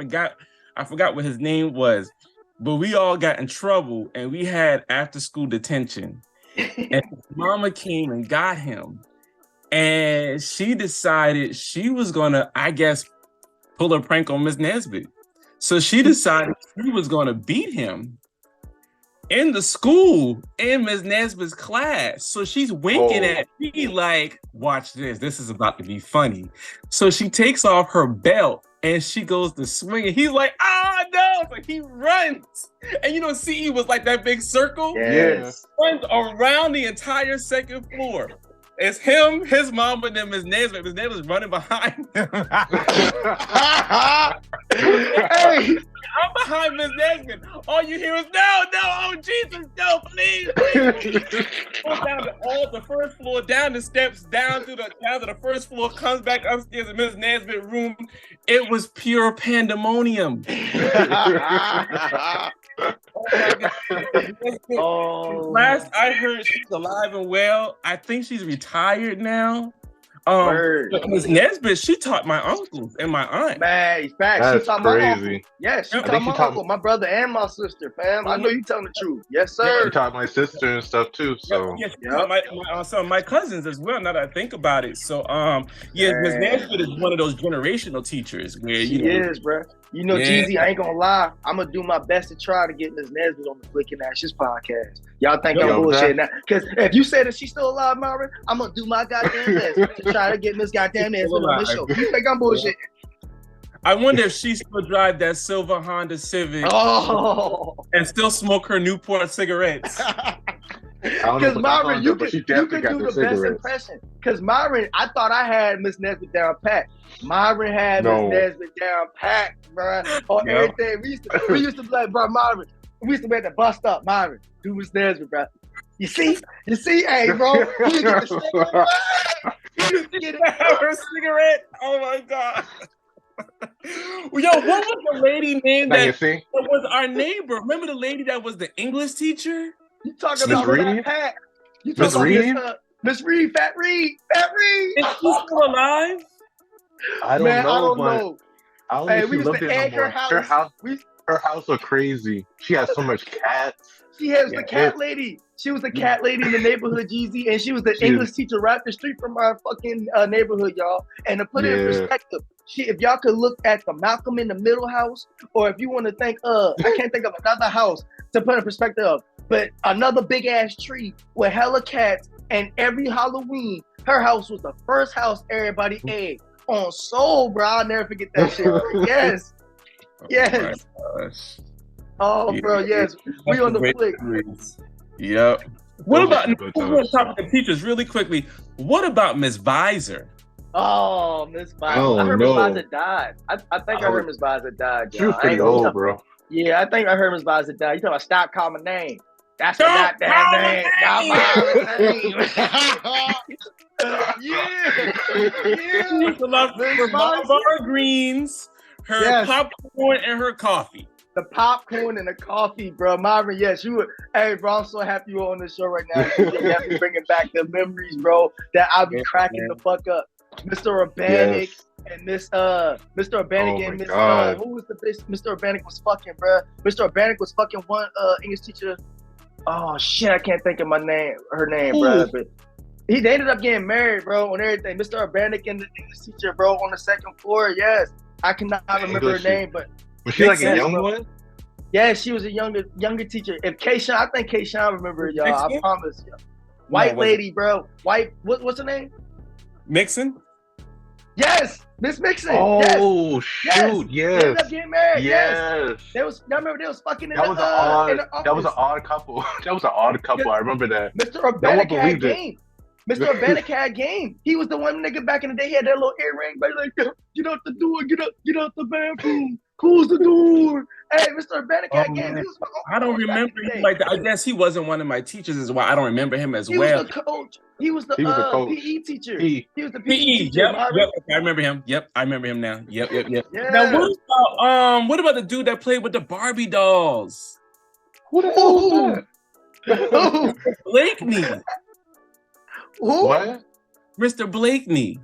forgot what his name was. But we all got in trouble and we had after school detention. And mama came and got him. And she decided she was gonna, I guess, pull a prank on Miss Nesbitt. So she decided she was gonna beat him in the school in Miss Nesbitt's class. So she's winking at me like, watch this. This is about to be funny. So she takes off her belt and she goes to swing, and he's like, "Ah, no!" It's like he runs, and you know, CE was like that big circle. Yes. Runs around the entire second floor. It's him, his mom, and then Ms. Nesbitt. Ms. Nesbitt was running behind him. Hey, I'm behind Ms. Nesbitt. All you hear is no, oh Jesus, no, please. Goes down to the first floor, down the steps, down to the first floor, comes back upstairs in Ms. Nesbitt's room. It was pure pandemonium. Oh. Last I heard, she's alive and well. I think she's retired now. Ms. Nesbitt, she taught my uncles and my aunt. Man, facts. That's She taught my uncle. crazy. Yes, she I taught think my she taught- uncle, my brother, and my sister, fam. I know you telling the truth. Yes, She sir. taught my sister and stuff too. So Yes, some of my cousins as well. Now that I think about it, so Ms. Nesbitt is one of those generational teachers where She is, bro. You know, Jeezy, I ain't gonna lie. I'm gonna do my best to try to get Ms. Nesbitt on the Flicking Ashes podcast. Y'all think I'm bullshit now? Because if you say that she's still alive, Myron, I'm gonna do my goddamn best to try to get Ms. goddamn Nesbitt on the show. You think I'm bullshit? I wonder if she still drive that silver Honda Civic and still smoke her Newport cigarettes. Because Myron, you could do the best impression. Because Myron, I thought I had Miss Nesbitt down pat. Myron had Miss Nesbitt down pat, bro. On everything. We used to be like, bro, Myron. We used to be at the bus stop, Myron. Do Miss Nesbitt, bro. You see, hey, bro. You get the her cigarette. Oh my God. Yo, what was the lady name that was our neighbor? Remember the lady that was the English teacher? You talking about Fat Pat? You Miss Reed? Miss Reed, Fat Reed. Is she still alive? I don't know. I don't know. We used to egg her house. Her house was crazy. She had so much cats. She has the cat lady. She was the cat lady in the neighborhood, Jeezy, and she was the English teacher right up the street from our fucking neighborhood, y'all. And to put it in perspective, if y'all could look at the Malcolm in the Middle house, or if you want to think, I can't think of another house to put in perspective of, but another big ass tree with hella cats, and every Halloween, her house was the first house everybody egged on soul, bro. I'll never forget that shit. Yes. Yes. Oh, bro, yes. We on the flick. Yep. What about, we're going to talk to the teachers really quickly. What about Miss Visor? Oh, Miss Visor. I heard Miss Visor died. I think I heard Miss Visor died. She was pretty old, bro. Yeah, I think I heard Miss Visor died. You talking about stop calling my name. That's not that name. Her bar greens, her popcorn, and her coffee. The popcorn and the coffee, bro. Myron, yes, you would. Hey, bro, I'm so happy you're on the show right now. You have me bringing back the memories, bro, that I'll be cracking the fuck up. Mr. Urbanic and Mr. Urbanic and Miss who was the bitch? Mr. Urbanic was fucking, bro. Mr. Urbanic was fucking one English teacher. Oh shit, I can't think of her name, bro. But they ended up getting married, bro, and everything. Mr. Urbanic and the English teacher, bro, on the second floor. Yes, I cannot remember her name, but was she like a young one? Yeah, she was a younger teacher. If Kayshawn, I think Kayshawn remember y'all. I promise you. White lady, bro. White. What's her name? Mixon. Yes, Miss Mixon. Oh shoot! Yes. They ended up getting married. Yes. I remember they was fucking in that the was an office. That was an odd couple. That was an odd couple. I remember that. Mr. Urbanic had game. Mr. Urbanic had game. He was the one nigga back in the day. He had that little earring, but like, get out the door, get out the bathroom, close the door. Hey, Mr. Urbanic had game. He was I don't remember him like that. I guess he wasn't one of my teachers, is why I don't remember him as well. He was the coach. He was the PE teacher. He was the PE teacher. Yep. I remember him. Yep, I remember him now. Yep. Yeah. Now what about the dude that played with the Barbie dolls? Who the hell was that? Blakeney. Who? What? Mr. Blakeney.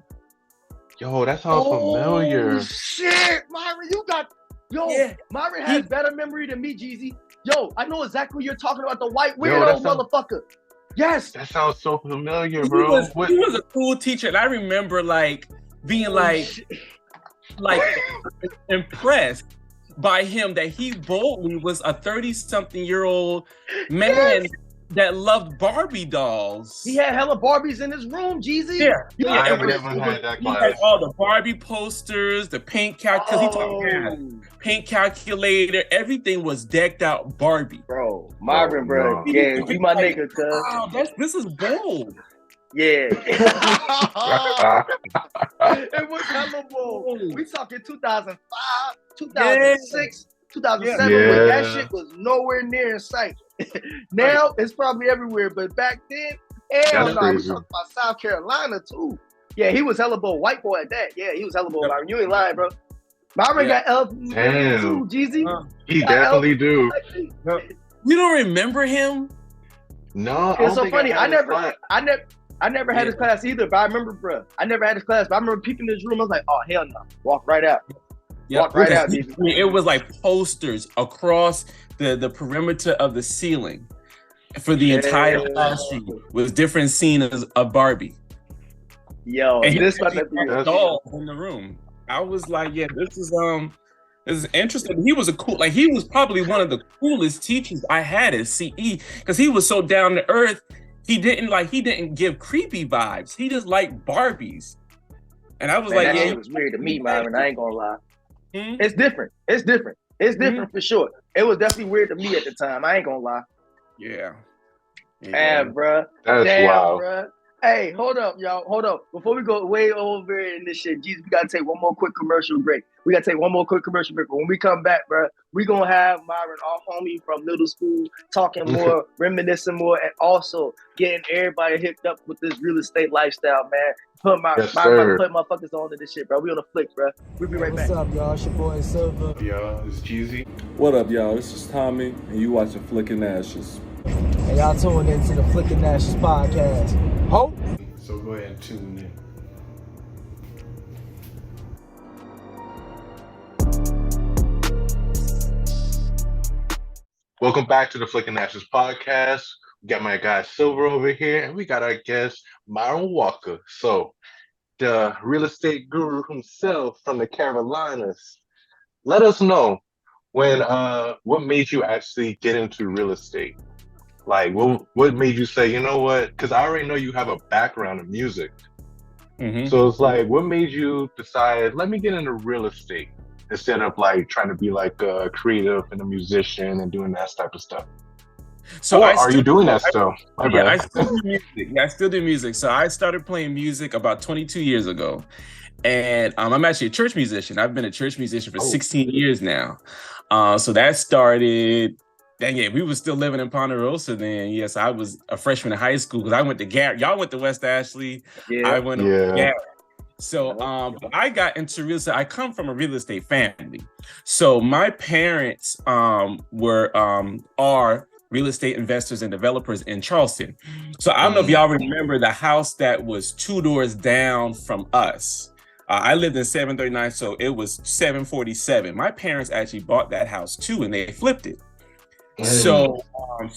Yo, that sounds familiar. Shit, Myron, Myron has better memory than me, Jeezy. Yo, I know exactly what you're talking about, the white weirdo motherfucker. Yes. That sounds so familiar, bro. He was a cool teacher, and I remember being impressed by him that he boldly was a 30-something-year-old man that loved Barbie dolls. He had hella Barbies in his room, Jeezy. Yeah. I never had that He had class. all the Barbie posters, the paint paint calculator, everything was decked out Barbie. Bro, Myron, bro, yeah, you my nigga, cuz. Wow, this is bold. Yeah. It was hella bold. We talking 2005, 2006, 2007, but that shit was nowhere near in sight. Now it's probably everywhere, but back then, hell no, we talking about South Carolina too. Yeah, he was hella bold. White boy at that. Yeah, he was hella bold. Myron, you ain't lying, bro. Myron got LP too, Jeezy. He definitely do. You don't remember him? No, it's so funny. I never had his class either, but I remember, bro. I never had his class, but I remember peeping in his room. I was like, oh hell no, walk right out. Walk right out, Jeezy. It was like posters across the perimeter of the ceiling for the entire classroom with different scenes of Barbie. Yo, and this was dolls in the room. I was like, yeah, this is interesting. He was he was probably one of the coolest teachers I had at CE because he was so down to earth. He didn't give creepy vibes. He just liked Barbies. And I was that shit was weird to me, Myron. I ain't gonna lie. Mm-hmm. It's different. It's different for sure. It was definitely weird to me at the time. I ain't gonna lie. Yeah. Bro. That's wild. Bruh. Hey, hold up, y'all. Hold up. Before we go way over in this shit, Jesus, we gotta take one more quick commercial break. But when we come back, bro, we gonna have Myron, our homie from middle school, talking more, reminiscing more, and also getting everybody hooked up with this real estate lifestyle, man. Put motherfuckers on to this shit, bro. We on the flick, bro. We'll be right back. What's up, y'all? It's your boy Silver. Y'all, it's Jeezy. What up, y'all? This is Tommy, and you watching Flicking Ashes. And y'all tuned into the Flicking Ashes podcast. Hope. So go ahead and tune in. Welcome back to the Flicking Ashes podcast. We got my guy Silver over here, and we got our guest Myron Walker. So, the real estate guru himself from the Carolinas. Let us know what made you actually get into real estate. Like, what made you say, you know what? Because I already know you have a background in music. Mm-hmm. So it's like, what made you decide, let me get into real estate instead of like trying to be like a creative and a musician and doing that type of stuff? So are you doing that still? I still do music. Yeah, I still do music. So I started playing music about 22 years ago. And I'm actually a church musician. I've been a church musician for 16 years now. So that started... Dang it, we were still living in Ponderosa then. Yes, I was a freshman in high school because I went to Garrett. Y'all went to West Ashley. Yeah. I went to Garrett. So I got into real estate. I come from a real estate family. So my parents are real estate investors and developers in Charleston. So I don't know if y'all remember the house that was 2 doors down from us. I lived in 739, so it was 747. My parents actually bought that house too, and they flipped it. So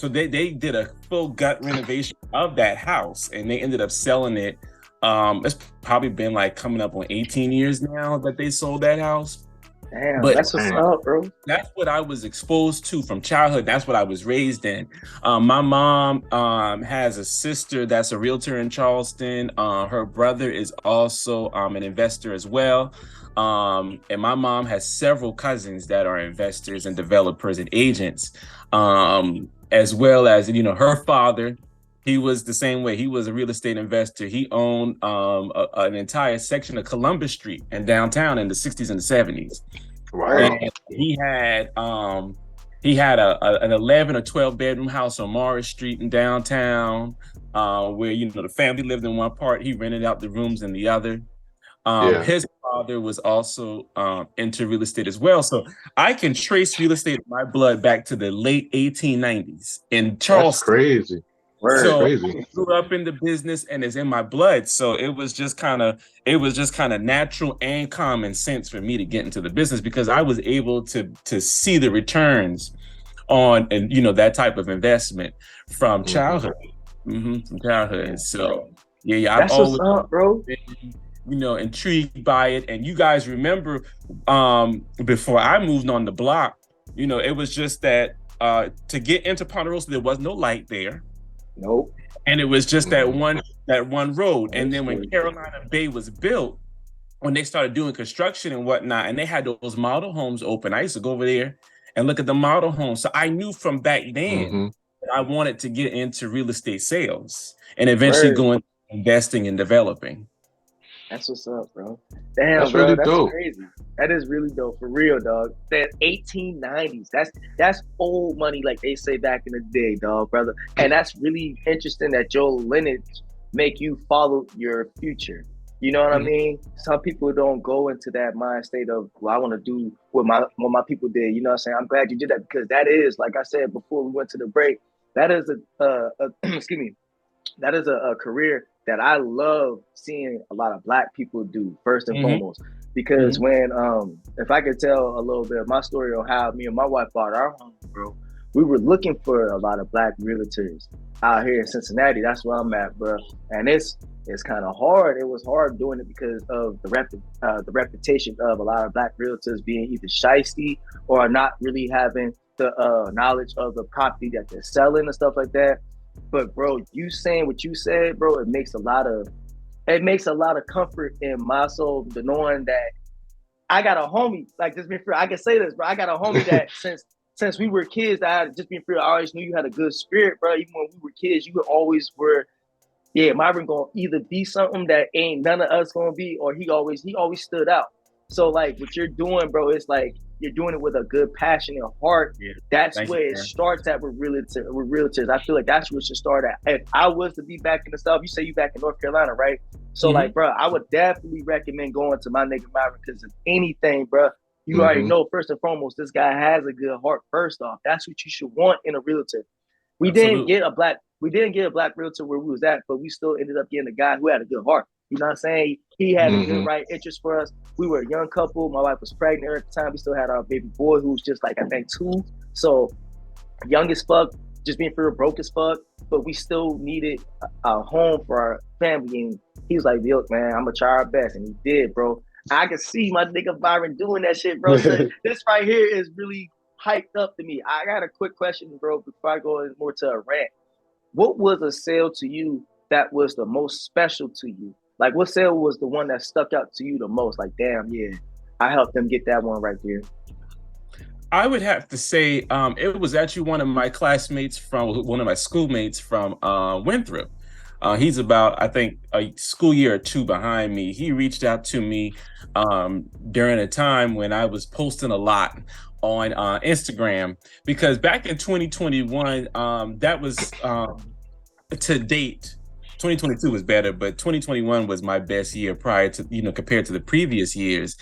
they did a full gut renovation of that house, and they ended up selling it. It's probably been like coming up on 18 years now that they sold that house. Damn, but that's what's up, bro. That's what I was exposed to from childhood. That's what I was raised in. My mom has a sister that's a realtor in Charleston. Her brother is also an investor as well. And my mom has several cousins that are investors and developers and agents, as well as, her father. He was the same way. He was a real estate investor. He owned an entire section of Columbus Street in downtown in the 60s and the 70s. Wow. And he had an 11 or 12 bedroom house on Morris Street in downtown, where the family lived in one part. He rented out the rooms in the other. His father was also into real estate as well. So I can trace real estate in my blood back to the late 1890s in Charleston. That's crazy. So I grew up in the business and it's in my blood. So it was just kind of natural and common sense for me to get into the business because I was able to see the returns on that type of investment from childhood. From childhood. So I've always bro. Been, intrigued by it. And you guys remember before I moved on the block, it was just that to get into Ponderosa, there was no light there. Nope. And it was just Mhm. that one road. And then when Absolutely. Carolina Bay was built, when they started doing construction and whatnot, and they had those model homes open, I used to go over there and look at the model homes. So I knew from back then Mhm. that I wanted to get into real estate sales and eventually Word. go into investing and developing. That's what's up, bro. Damn, That's bro, really that's dope. crazy. That is really dope for real, dog. That 1890s. That's old money, like they say back in the day, dog, brother. And that's really interesting that your lineage make you follow your future. You know what I Mhm. mean? Some people don't go into that mind state of, well, I want to do what my people did. You know what I'm saying? I'm glad you did that because that is, like I said before we went to the break, that is a excuse me, that is a career that I love seeing a lot of black people do first and Mhm. foremost. Because Mhm. when if I could tell a little bit of my story on how me and my wife bought our home, bro, we were looking for a lot of black realtors out here in Cincinnati. That's where I'm at, bro. And it's kind of hard. It was hard doing it because of the reputation of a lot of black realtors being either shisty or not really having the knowledge of the property that they're selling and stuff like that. But bro, you saying what you said, bro, it makes a lot of comfort in my soul, the knowing that I got a homie, like just being free. I can say this, bro. I got a homie that since we were kids, that I just being free, I always knew you had a good spirit, bro. Even when we were kids, you always were, yeah, Myron gonna either be something that ain't none of us gonna be, or he always stood out. So like what you're doing, bro, it's like you're doing it with a good passion and heart. Yeah. That's Thank you, where it man. starts at with realtors. I feel like that's where it should start at. If I was to be back in the South, you say you back in North Carolina, right? So like, Mhm. bro, I would definitely recommend going to my nigga Myron because if anything, bro, you already Mhm. know first and foremost, this guy has a good heart. First off, that's what you should want in a realtor. We didn't Absolutely. get a black we didn't get a black realtor where we was at, but we still ended up getting a guy who had a good heart. You know what I'm saying? He had a good Mhm. right interest for us. We were a young couple. My wife was pregnant at the time. We still had our baby boy who was just like I think 2. So young as fuck, just being for broke as fuck, but we still needed a home for our family. And he was like, look, man, I'm gonna try our best. And he did, bro. I can see my nigga Byron doing that shit, bro. So this right here is really hyped up to me. I got a quick question, bro, before I go more to a rant. What was a sale to you that was the most special to you? Like, what sale was the one that stuck out to you the most? Like, damn, yeah, I helped them get that one right there. I would have to say it was actually one of my classmates from one of my schoolmates from Winthrop. He's about, I think, a school year or two behind me. He reached out to me during a time when I was posting a lot on Instagram because back in 2021, that was to date. 2022 was better, but 2021 was my best year prior to, compared to the previous years.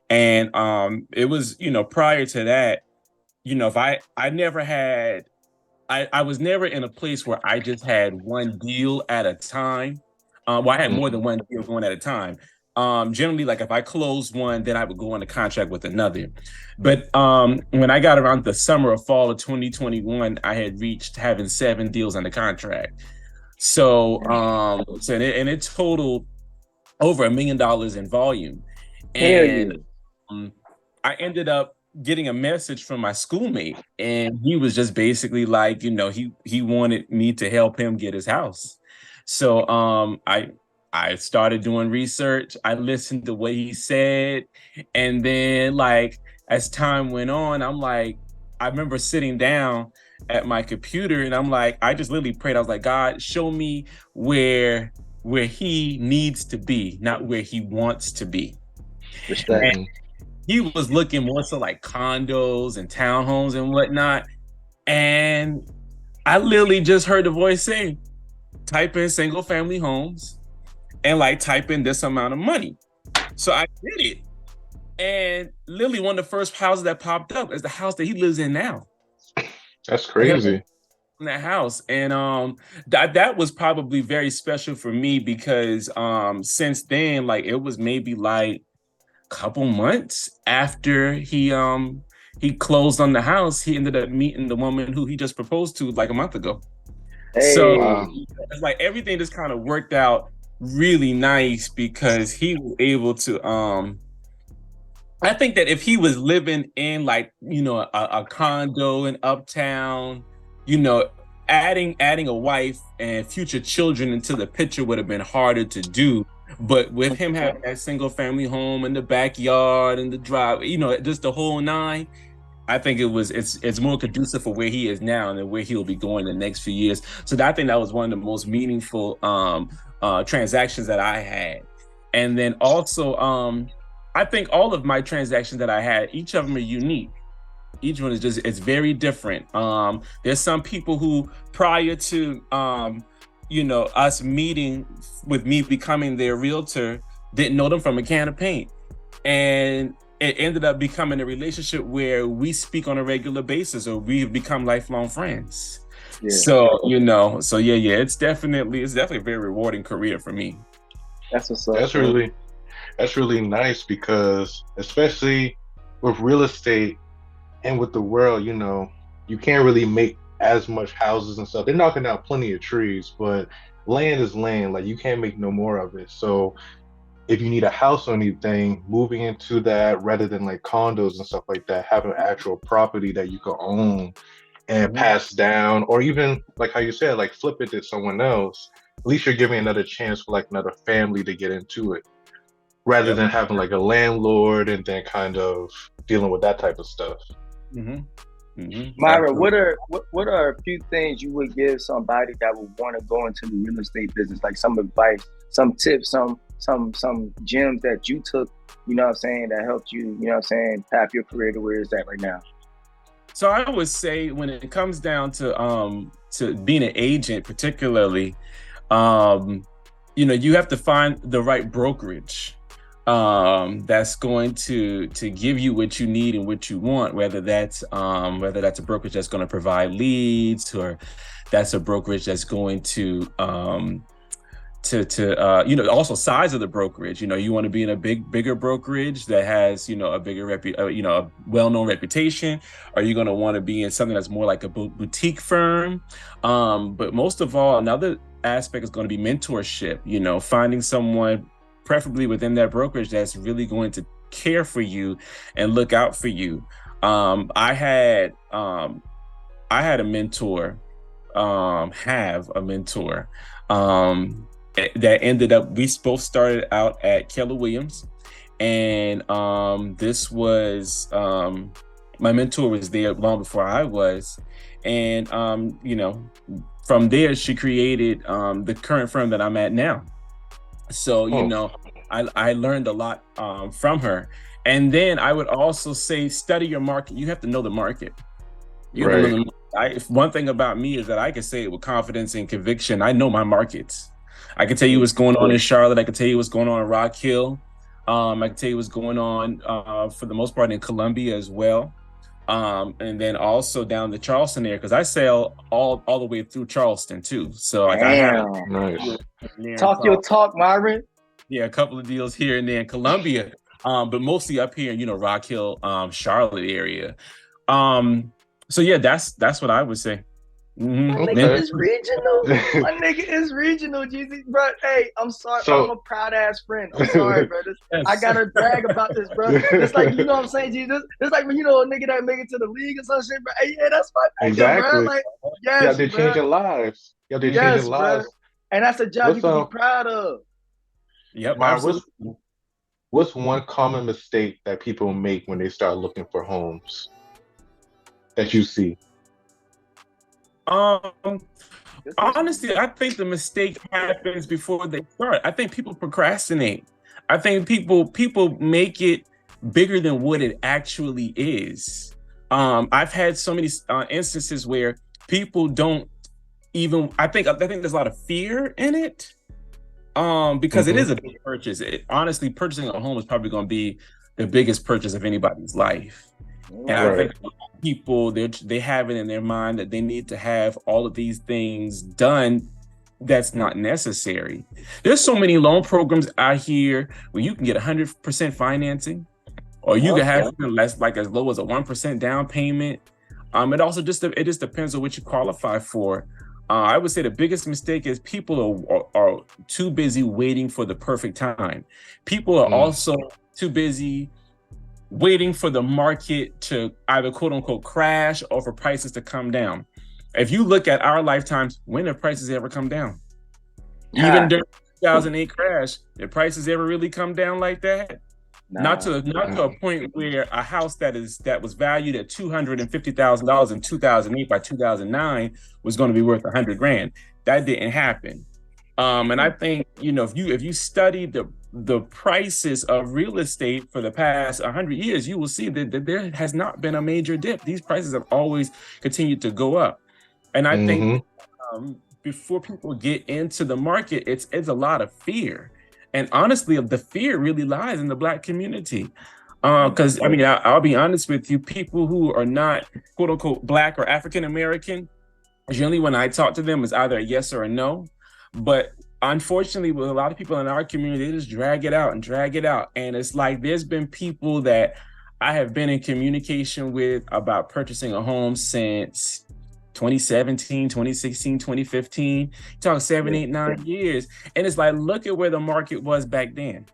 And it was, prior to that, if I never had I was never in a place where I just had one deal at a time. Well, I had more than Mhm. one deal going at a time. Generally, like if I closed one, then I would go into contract with another. But when I got around the summer or fall of 2021, I had reached having 7 deals under contract. So, it totaled over $1 million in volume, Hell and yeah. um, I ended up getting a message from my schoolmate, and he was just basically like, he wanted me to help him get his house. So I started doing research. I listened to what he said, and then like as time went on, I'm like, I remember sitting down at my computer, and I'm like, I just literally prayed. I was like, God, show me where he needs to be, not where he wants to be. Respect. Mhm. He was looking more so like condos and townhomes and whatnot. And I literally just heard the voice say, type in single family homes and like type in this amount of money. So I did it. And literally one of the first houses that popped up is the house that he lives in now. That's Him crazy. in that house. And that was probably very special for me because since then, like it was maybe like couple months after he closed on the house, he ended up meeting the woman who he just proposed to like a month ago. So Wow. Hey, it's like everything just kind of worked out really nice because he was able to I think that if he was living in like, a condo in uptown, you know, adding a wife and future children into the picture would have been harder to do. But with him having that single family home in the backyard and the drive, just the whole nine, I think it's more conducive for where he is now and where he'll be going in the next few years. So I think that was one of the most meaningful transactions that I had. And then also, I think all of my transactions that I had, each of them are unique. Each one is it's very different. There's some people who prior to us meeting with me becoming their realtor didn't know them from a can of paint. And it ended up becoming a relationship where we speak on a regular basis, or we've become lifelong friends. Yeah. So, it's definitely a very rewarding career for me. That's what's up. That's really nice, because especially with real estate and with the world, you can't really make as much houses and stuff. They're knocking down plenty of trees, but land is land. Like, you can't make no more of it. So if you need a house or anything, moving into that rather than like condos and stuff like that, having actual property that you can own and pass down, or even like how you said, like flip it to someone else, at least you're giving another chance for like another family to get into it, rather than having like a landlord and then kind of dealing with that type of stuff. Myron, what are a few things you would give somebody that would want to go into the real estate business? Like some advice, some tips, some gems that you took, that helped you, path your career to where it's at right now? So I would say when it comes down to being an agent, particularly, you have to find the right brokerage that's going to give you what you need and what you want, whether that's a brokerage that's going to provide leads, or that's a brokerage that's going to also size of the brokerage. You want to be in a bigger brokerage that has, a bigger a well-known reputation. Are you going to want to be in something that's more like a boutique firm? But most of all, another aspect is going to be mentorship, finding someone preferably within that brokerage that's really going to care for you and look out for you. I had a mentor, have a mentor, that ended up, we both started out at Keller Williams, and this was my mentor was there long before I was, and from there she created the current firm that I'm at now. So I learned a lot from her. And then I would also say study your market. You have to know the market. One thing about me is that I can say it with confidence and conviction. I know my markets. I can tell you what's going on in Charlotte. I can tell you what's going on in Rock Hill. I can tell you what's going on for the most part in Columbia as well. And then also down the Charleston area, because I sell all the way through Charleston too. So like, I have nice. Talk your talk, Myron. Yeah, a couple of deals here and there in Columbia, but mostly up here in Rock Hill, Charlotte area. So yeah, that's what I would say. My nigga is regional. My nigga is regional, Jeezy. Bro, hey, I'm sorry. I'm a proud ass friend. I'm sorry, bro. I gotta brag about this, bro. It's like, what I'm saying, Jeezy. It's like when a nigga that make it to the league or some shit, bro. Hey, yeah, that's my exactly. Bro. Like, yes, yeah, they're changing lives. Yeah, they're changing lives. And that's a job you can be proud of. Yep. What's one common mistake that people make when they start looking for homes that you see? Honestly, I think the mistake happens before they start. I think people procrastinate. I think people make it bigger than what it actually is. I've had so many instances where people don't even. I think there's a lot of fear in it, because it is a big purchase. Honestly, purchasing a home is probably going to be the biggest purchase of anybody's life. And I think people, they have it in their mind that they need to have all of these things done. That's not necessary. There's so many loan programs out here where you can get 100% financing, or you can have less, like as low as a 1% down payment. It just depends on what you qualify for. I would say the biggest mistake is people are too busy waiting for the perfect time. People are also too busy waiting for the market to either quote unquote crash or for prices to come down. If you look at our lifetimes, when have prices ever come down? Even during the 2008 crash, did prices ever really come down like that? Not to a point where a house that was valued at $250,000 in 2008 by 2009 was going to be worth $100,000. That didn't happen. And I think, if you study the prices of real estate for the past 100 years, you will see that there has not been a major dip. These prices have always continued to go up. And I think before people get into the market, it's a lot of fear. And honestly, the fear really lies in the Black community. Because, I'll be honest with you, people who are not, quote unquote, Black or African American, generally when I talk to them, it's either a yes or a no. But unfortunately, with a lot of people in our community, they just drag it out. And it's like there's been people that I have been in communication with about purchasing a home since 2017, 2016, 2015, talk 7, 8, 9 years. And it's like, look at where the market was back then.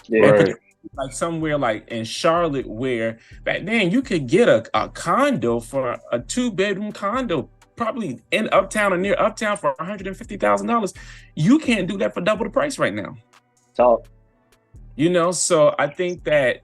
Right. Like somewhere like in Charlotte, where back then you could get a condo for a 2-bedroom condo, probably in Uptown or near Uptown for $150,000. You can't do that for double the price right now. Talk. So I think that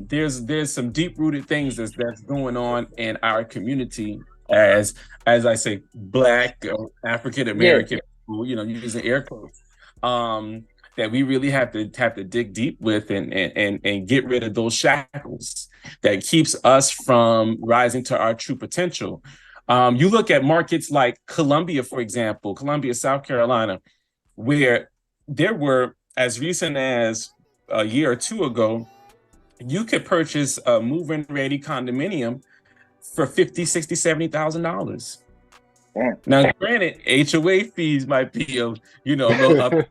there's some deep-rooted things that's going on in our community as I say, Black or African American people, using air quotes, that we really have to dig deep with and get rid of those shackles that keeps us from rising to our true potential. You look at markets like Columbia, for example, Columbia, South Carolina, where there were, as recent as a year or two ago, you could purchase a move-in ready condominium for $50,000, $60,000, $70,000. Now, granted, HOA fees might be a little up $200,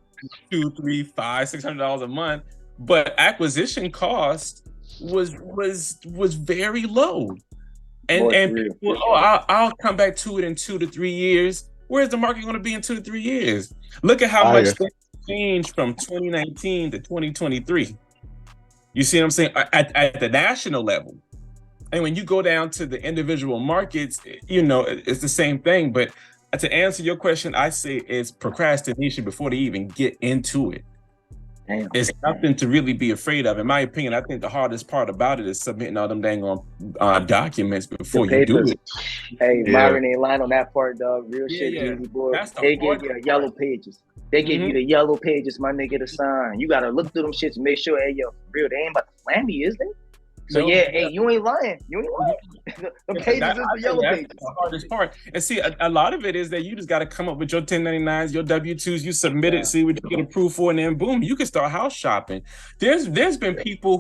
$300, $500, $600 a month, but acquisition cost was very low. And people, I'll come back to it in 2 to 3 years. Where's the market going to be in 2 to 3 years? Look at how much things changed from 2019 to 2023. You see what I'm saying? At the national level. And when you go down to the individual markets, it's the same thing. But to answer your question, I say it's procrastination before they even get into it. Damn. It's nothing to really be afraid of. In my opinion, I think the hardest part about it is submitting all them dang on documents before you do it. Hey, Myron ain't lying on that part, dog. Real shit, Jeezy boy. They give you the yellow pages. They give you the yellow pages, my nigga, to sign. You gotta look through them shits and make sure, hey, yo, for real, they ain't about to slam me, is they? So hey, you ain't lying. The pages is the yellow pages. The hardest part. And see, a lot of it is that you just got to come up with your 1099s, your W-2s, you submit it, see what you get approved for, and then boom, you can start house shopping. There's been people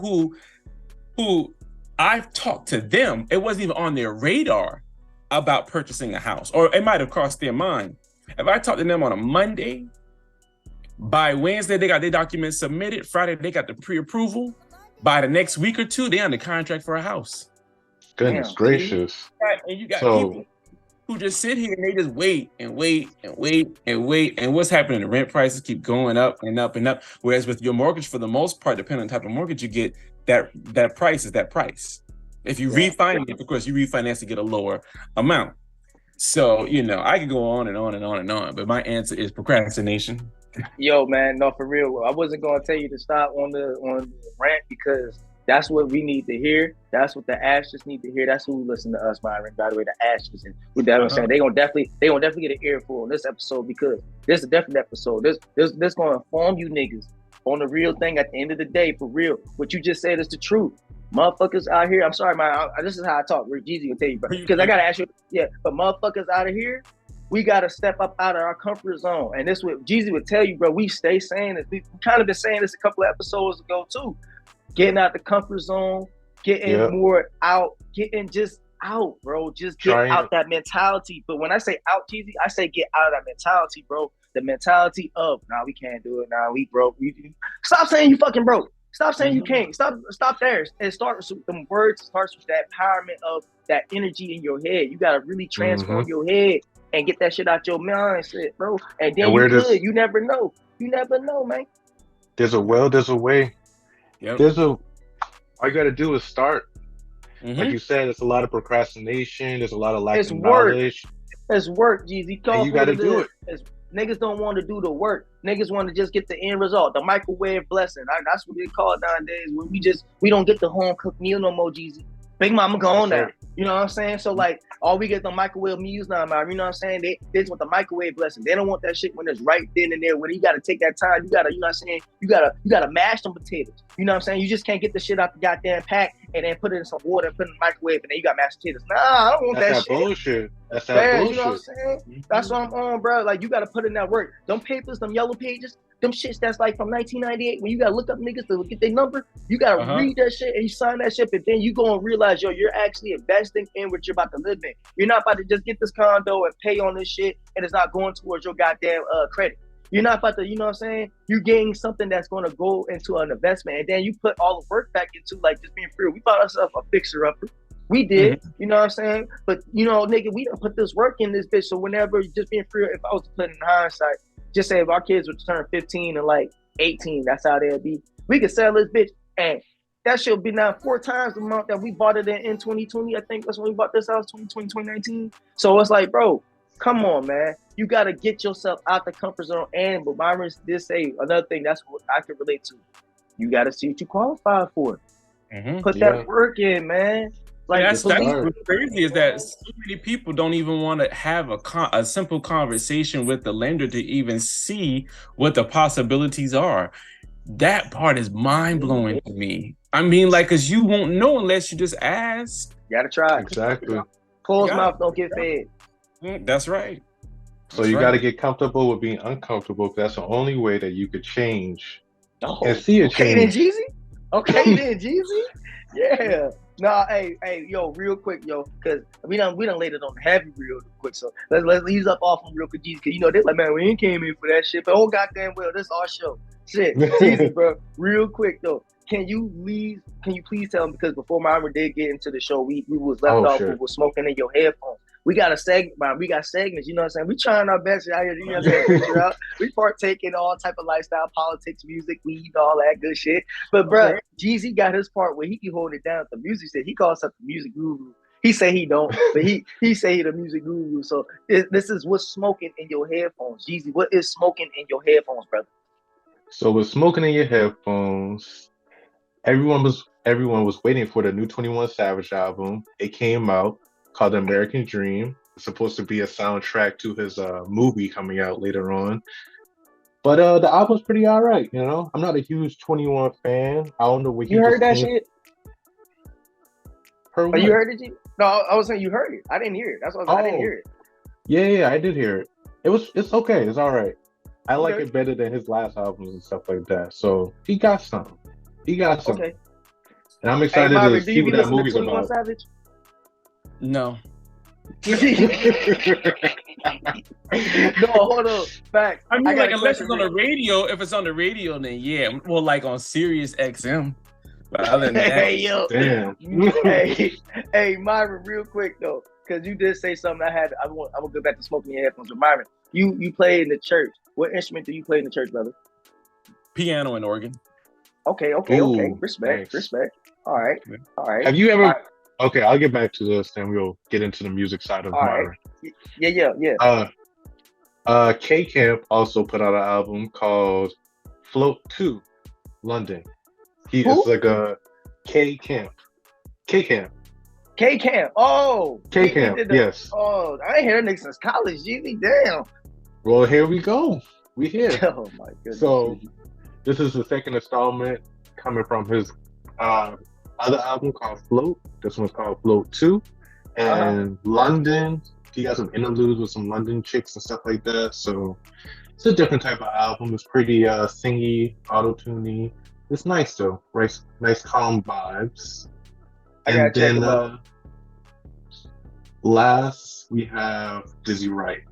who I've talked to them, it wasn't even on their radar about purchasing a house, or it might have crossed their mind. If I talked to them on a Monday, by Wednesday, they got their documents submitted. Friday, they got the pre-approval. By the next week or two, they're under contract for a house. Goodness gracious. And you got people who just sit here and they just wait and wait and wait and wait. And what's happening? The rent prices keep going up and up and up. Whereas with your mortgage, for the most part, depending on the type of mortgage you get, that price is that price. If you refinance, of course, you refinance to get a lower amount. So, I could go on and on and on and on, but my answer is procrastination. Yo, man, no, for real. I wasn't gonna tell you to stop on the rant because that's what we need to hear. That's what the Ashes need to hear. That's who listen to us, Myron. By the way, the Ashes, and with that, I'm saying they gonna definitely get an earful on this episode because this is a different episode. This gonna inform you niggas on the real thing. At the end of the day, for real, what you just said is the truth. Motherfuckers out here. I'm sorry, man. This is how I talk. Rick Jeezy will tell you, bro. Because I gotta ask you. Yeah, but motherfuckers out of here. We got to step up out of our comfort zone. And this what Jeezy would tell you, bro. We stay saying this. We've kind of been saying this a couple of episodes ago, too. Getting out the comfort zone, getting more out, getting just out, bro. Just get out that mentality. But when I say out, Jeezy, I say get out of that mentality, bro. The mentality of, nah, we can't do it. Nah, we broke. Stop saying you fucking broke. Stop saying you can't. Stop there. And start with them words. Starts with that empowerment of that energy in your head. You got to really transform your head. And get that shit out your mindset, bro. And then you never know. You never know, man. There's a will, there's a way. Yep. All you gotta do is start. Like you said, it's a lot of procrastination. There's a lot of lack It's of work. knowledge. It's work, Jeezy. And Call you what gotta it do is. it. Niggas don't want to do the work. Niggas want to just get the end result, the microwave blessing. That's what they call it nowadays. When we don't get the home cooked meal no more, Jeezy. Big Mama gone now. You know what I'm saying? So like, all we get the microwave meals now, man. You know what I'm saying? They just want the microwave blessing. They don't want that shit when it's right then and there. When you gotta take that time, you gotta, you know what I'm saying? You gotta mash them potatoes. You know what I'm saying? You just can't get the shit out the goddamn pack and then put it in some water and put it in the microwave and then you got mashed potatoes. Nah, I don't want That's that that shit. bullshit. That's that Man, bullshit. you know what I'm saying? That's what I'm on, bro. Like, you gotta put in that work. Them papers, them yellow pages, them shits that's like from 1998 when you gotta look up niggas to get their number. You gotta read that shit and you sign that shit, but then you go and realize, yo, you're actually investing in what you're about to live in. You're not about to just get this condo and pay on this shit and it's not going towards your goddamn credit. You're not about to, you know what I'm saying? You're getting something that's going to go into an investment and then you put all the work back into like just being free. We thought ourselves a fixer-upper. We did, you know what I'm saying? But, you know, nigga, we done put this work in this bitch. So whenever, just being free, if I was to put in hindsight, just say if our kids would turn 15 and like 18, that's how they'd be. We could sell this bitch and that shit would be now 4 times the amount that we bought it in 2020. I think that's when we bought this house, 2020, 2019. So it's like, bro, come on, man. You got to get yourself out the comfort zone. And, but Myron did say another thing, that's what I can relate to. You got to see what you qualify for. Put that work in, man. Like, that's what's crazy is that so many people don't even want to have a simple conversation with the lender to even see what the possibilities are. That part is mind-blowing to me. I mean, like, because you won't know unless you just ask. You gotta try. Exactly. Closed mouth don't get fed. That's right. So you got to get comfortable with being uncomfortable, because that's the only way that you could change and see a change. Okay then, Jeezy. Yeah. Nah, hey, yo, real quick, yo, because we done laid it on the heavy real quick. So let's ease up off them real quick, Jeezy, because you know they like, man, we ain't came in for that shit. But oh goddamn well, this is our show. Shit, Jeezy, bro. Real quick though, can you please tell them, because before Myron did get into the show, we was left off with smoking in your headphones. We got a segment, man. We got segments, you know what I'm saying? We trying our best out here, you know what I'm saying? We partake in all type of lifestyle, politics, music, weed, all that good shit. But bro, Jeezy got his part where he can hold it down with the music shit. He calls himself the music guru. He say he don't, but he say he the music guru. So this is what's smoking in your headphones. Jeezy, what is smoking in your headphones, brother? So with smoking in your headphones, everyone was waiting for the new 21 Savage album. It came out, called American Dream. It's supposed to be a soundtrack to his movie coming out later on. But the album's pretty all right, you know? I'm not a huge 21 fan. I don't know what you heard that shit? Heard what? You heard it, G? No, I was saying you heard it. I didn't hear it. That's what I didn't hear it. Yeah, I did hear it. It's okay. It's all right. I like it better than his last albums and stuff like that. So he got something. Okay. And I'm excited to see what that movie's about. Savage? No. No, hold on. Facts. I mean, like, unless it's on the radio. If it's on the radio, then yeah. Well, like on Sirius XM. But other than that, hey, yo. Damn. hey, Myron, real quick though, because you did say something I want to go back to smoking your headphones. But Myron, you play in the church. What instrument do you play in the church, brother? Piano and organ. Okay. Ooh, Respect. All right. Have you ever? Okay, I'll get back to this, and we'll get into the music side of Myron. Yeah. K Camp also put out an album called Float 2 London. He is like a K Camp. Oh. K Camp. Yes. Oh, I ain't heard that nigga since college. Jeezy, damn. Well, here we go. We here. Oh my goodness. So this is the second installment coming from his other album called Float. This one's called Float 2. And London, he got some interludes with some London chicks and stuff like that. So it's a different type of album. It's pretty singy, auto-tuney. It's nice though. Nice calm vibes. And then last we have Dizzy Wright.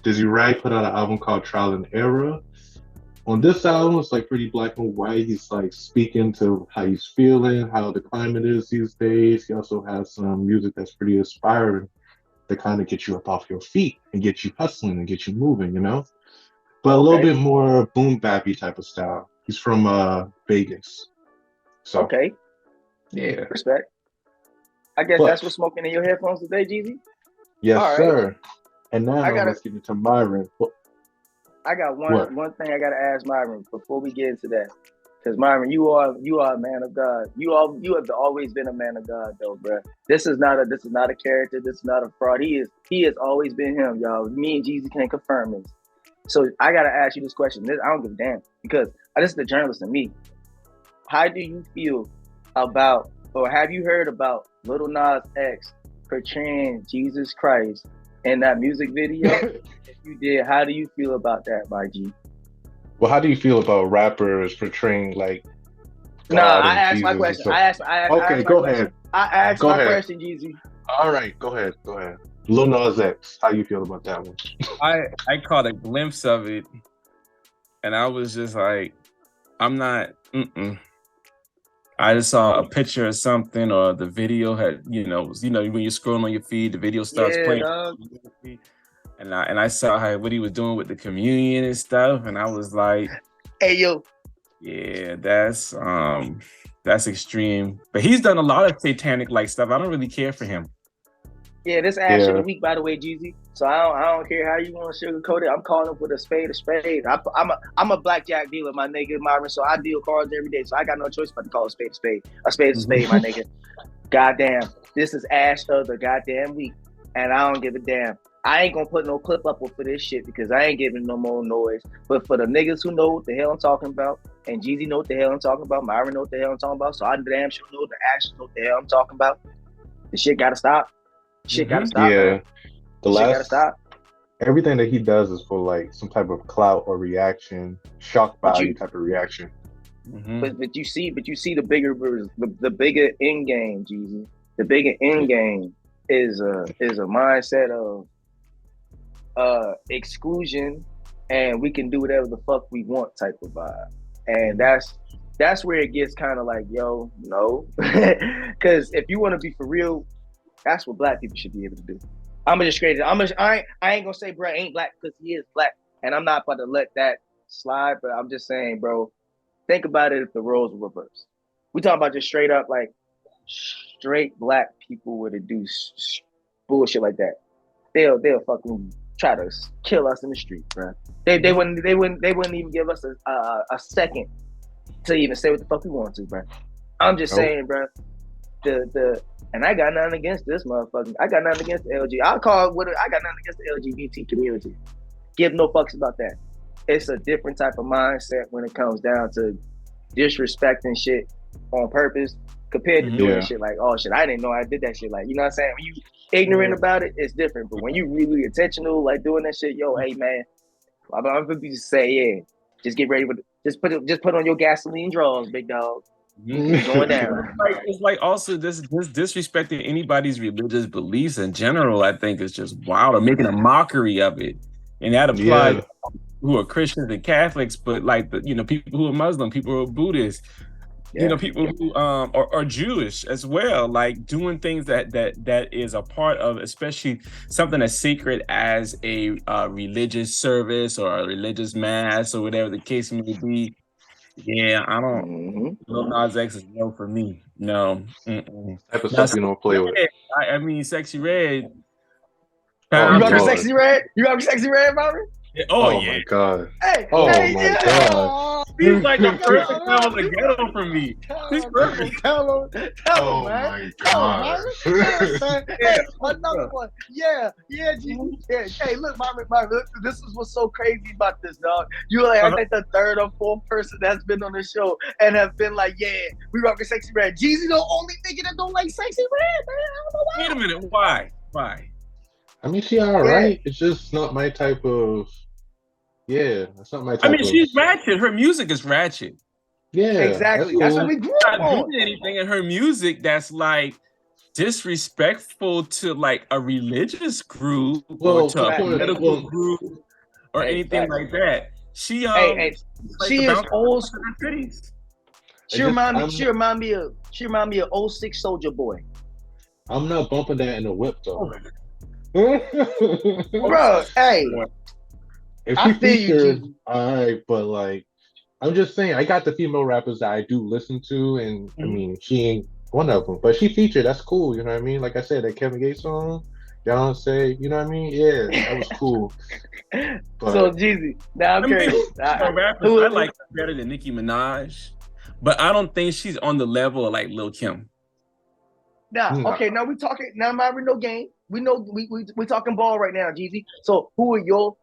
Dizzy Wright put out an album called Trial and Error. On this album, it's like pretty black and white. He's like speaking to how he's feeling, how the climate is these days. He also has some music that's pretty inspiring to kind of get you up off your feet and get you hustling and get you moving, you know? But a little bit more boom bappy type of style. He's from Vegas. So okay. Yeah. Respect. I guess But that's what's smoking in your headphones today, Jeezy. yes, All right. sir. And now I gotta- let's get into Myron. I got What? one thing I gotta ask Myron before we get into that. Because Myron, you are a man of God. You have always been a man of God, though, bro. This is not a character. This is not a fraud. He has always been him, y'all. Me and Jeezy can confirm this. So I gotta ask you this question. I don't give a damn because this is the journalist in me. How do you feel about, or have you heard about Lil Nas X portraying Jesus Christ in that music video? If you did, how do you feel about that, my G? Well, how do you feel about rappers portraying like No, God I and asked Jesus my and question. stuff? I asked Okay, my go question. ahead. I asked Go my ahead. question, Jeezy. All right, go ahead. Lil Nas X, how you feel about that one? I caught a glimpse of it, and I was just like, I'm not. I just saw a picture of something, or the video had, when you're scrolling on your feed, the video starts Yeah, playing, dog. and I saw what he was doing with the communion and stuff, and I was like, Hey, yo. yeah, that's extreme. But he's done a lot of satanic like stuff. I don't really care for him. Yeah, this ass of Yeah. the week, by the way, Jeezy. So I don't care how you want to sugarcoat it. I'm calling up with a spade. I'm a blackjack dealer, my nigga, Myron. So I deal cards every day. So I got no choice but to call a spade a spade. A spade is a spade, my nigga. Goddamn, this is ash of the goddamn week, and I don't give a damn. I ain't gonna put no clip up for this shit because I ain't giving no more noise. But for the niggas who know what the hell I'm talking about, and Jeezy know what the hell I'm talking about, Myron know what the hell I'm talking about, so I damn sure know the Ash know what the hell I'm talking about. The shit gotta stop. Shit gotta stop. Yeah. Man. Shit gotta stop. Everything that he does is for like some type of clout or reaction, shock value type of reaction. But you see the bigger end game, Jeezy. The bigger end game is a mindset of exclusion, and we can do whatever the fuck we want type of vibe. And that's where it gets kind of like, yo, no. Because if you want to be for real, that's what black people should be able to do. I ain't gonna say bro ain't black because he is black, and I'm not about to let that slide. But I'm just saying, bro, think about it if the roles were reversed. We talking about just straight up like straight black people were to do bullshit like that. They'll fucking try to kill us in the street, bro. They wouldn't even give us a second to even say what the fuck we want to, bro. I'm just saying, bro. And I got nothing against this motherfucker. I got nothing against the LG. I got nothing against the LGBT community. Give no fucks about that. It's a different type of mindset when it comes down to disrespecting shit on purpose compared to doing shit like, oh shit, I didn't know I did that shit. Like, you know what I'm saying? When you ignorant about it, it's different. But when you really intentional, like doing that shit, yo, hey man, I'm gonna just say, yeah, just get ready with it. Just put on your gasoline drawers, big dog. It's going down. It's like also this disrespecting anybody's religious beliefs in general, I think is just wild, or making a mockery of it. And that applies to who are Christians and Catholics, but like people who are Muslim, people who are Buddhist, people who are Jewish as well, like doing things that is a part of, especially something as sacred as a religious service or a religious mass or whatever the case may be. Yeah, I don't. Lil Nas X is no for me. No. Type of stuff you don't play with. I mean, Sexy Red. You got Sexy Red? You got Sexy Red, Bobby? Oh my god. Hey, my god. He's like the perfect level to get him for me. He's perfect. Tell him, man. My god. Hey, another one. Yeah, G. Yeah. Hey, look, Myron, this is what's so crazy about this, dog. You like, I think the third or fourth person that's been on the show and have been like, yeah, we rockin' Sexy Red. Jeezy the only nigga that don't like Sexy Red, man. I don't know why. Wait a minute, why? I mean, she alright. It's just not my type of. Yeah, it's not my type. I mean, she's ratchet. Her music is ratchet. Yeah, exactly. That's what we grew up on. Not doing anything in her music that's like disrespectful to like a religious group or to a political group or anything like that. She she is old school. She remind me of 06 Soldier Boy. I'm not bumping that in a whip though. Bro, hey. If she features, alright, but like I'm just saying, I got the female rappers that I do listen to, and I mean, she ain't One of them, but she featured. That's cool. You know what I mean? Like I said, that Kevin Gates song, y'all say, you know what I mean? Yeah, that was cool. But So Jeezy, now I'm I mean, curious. rappers, I like her better than Nicki Minaj, but I don't think she's on the level of like Lil Kim. Okay, now we talking. Now Myron, no game. We know we talking ball right now, Jeezy. So who are your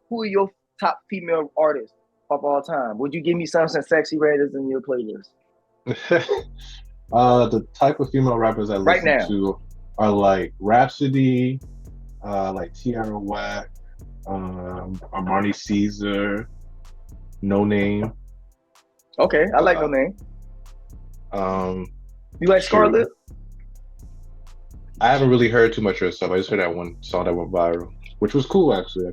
top female artists of all time? Would you give me some sexy raiders in your playlist? the type of female rappers I Right listen now. to are like Rhapsody, like Tierra Whack, Armani Caesar, No Name. Okay, I like No Name. You like Scarlett? I haven't really heard too much of her stuff. I just heard that one song that went viral, which was cool actually.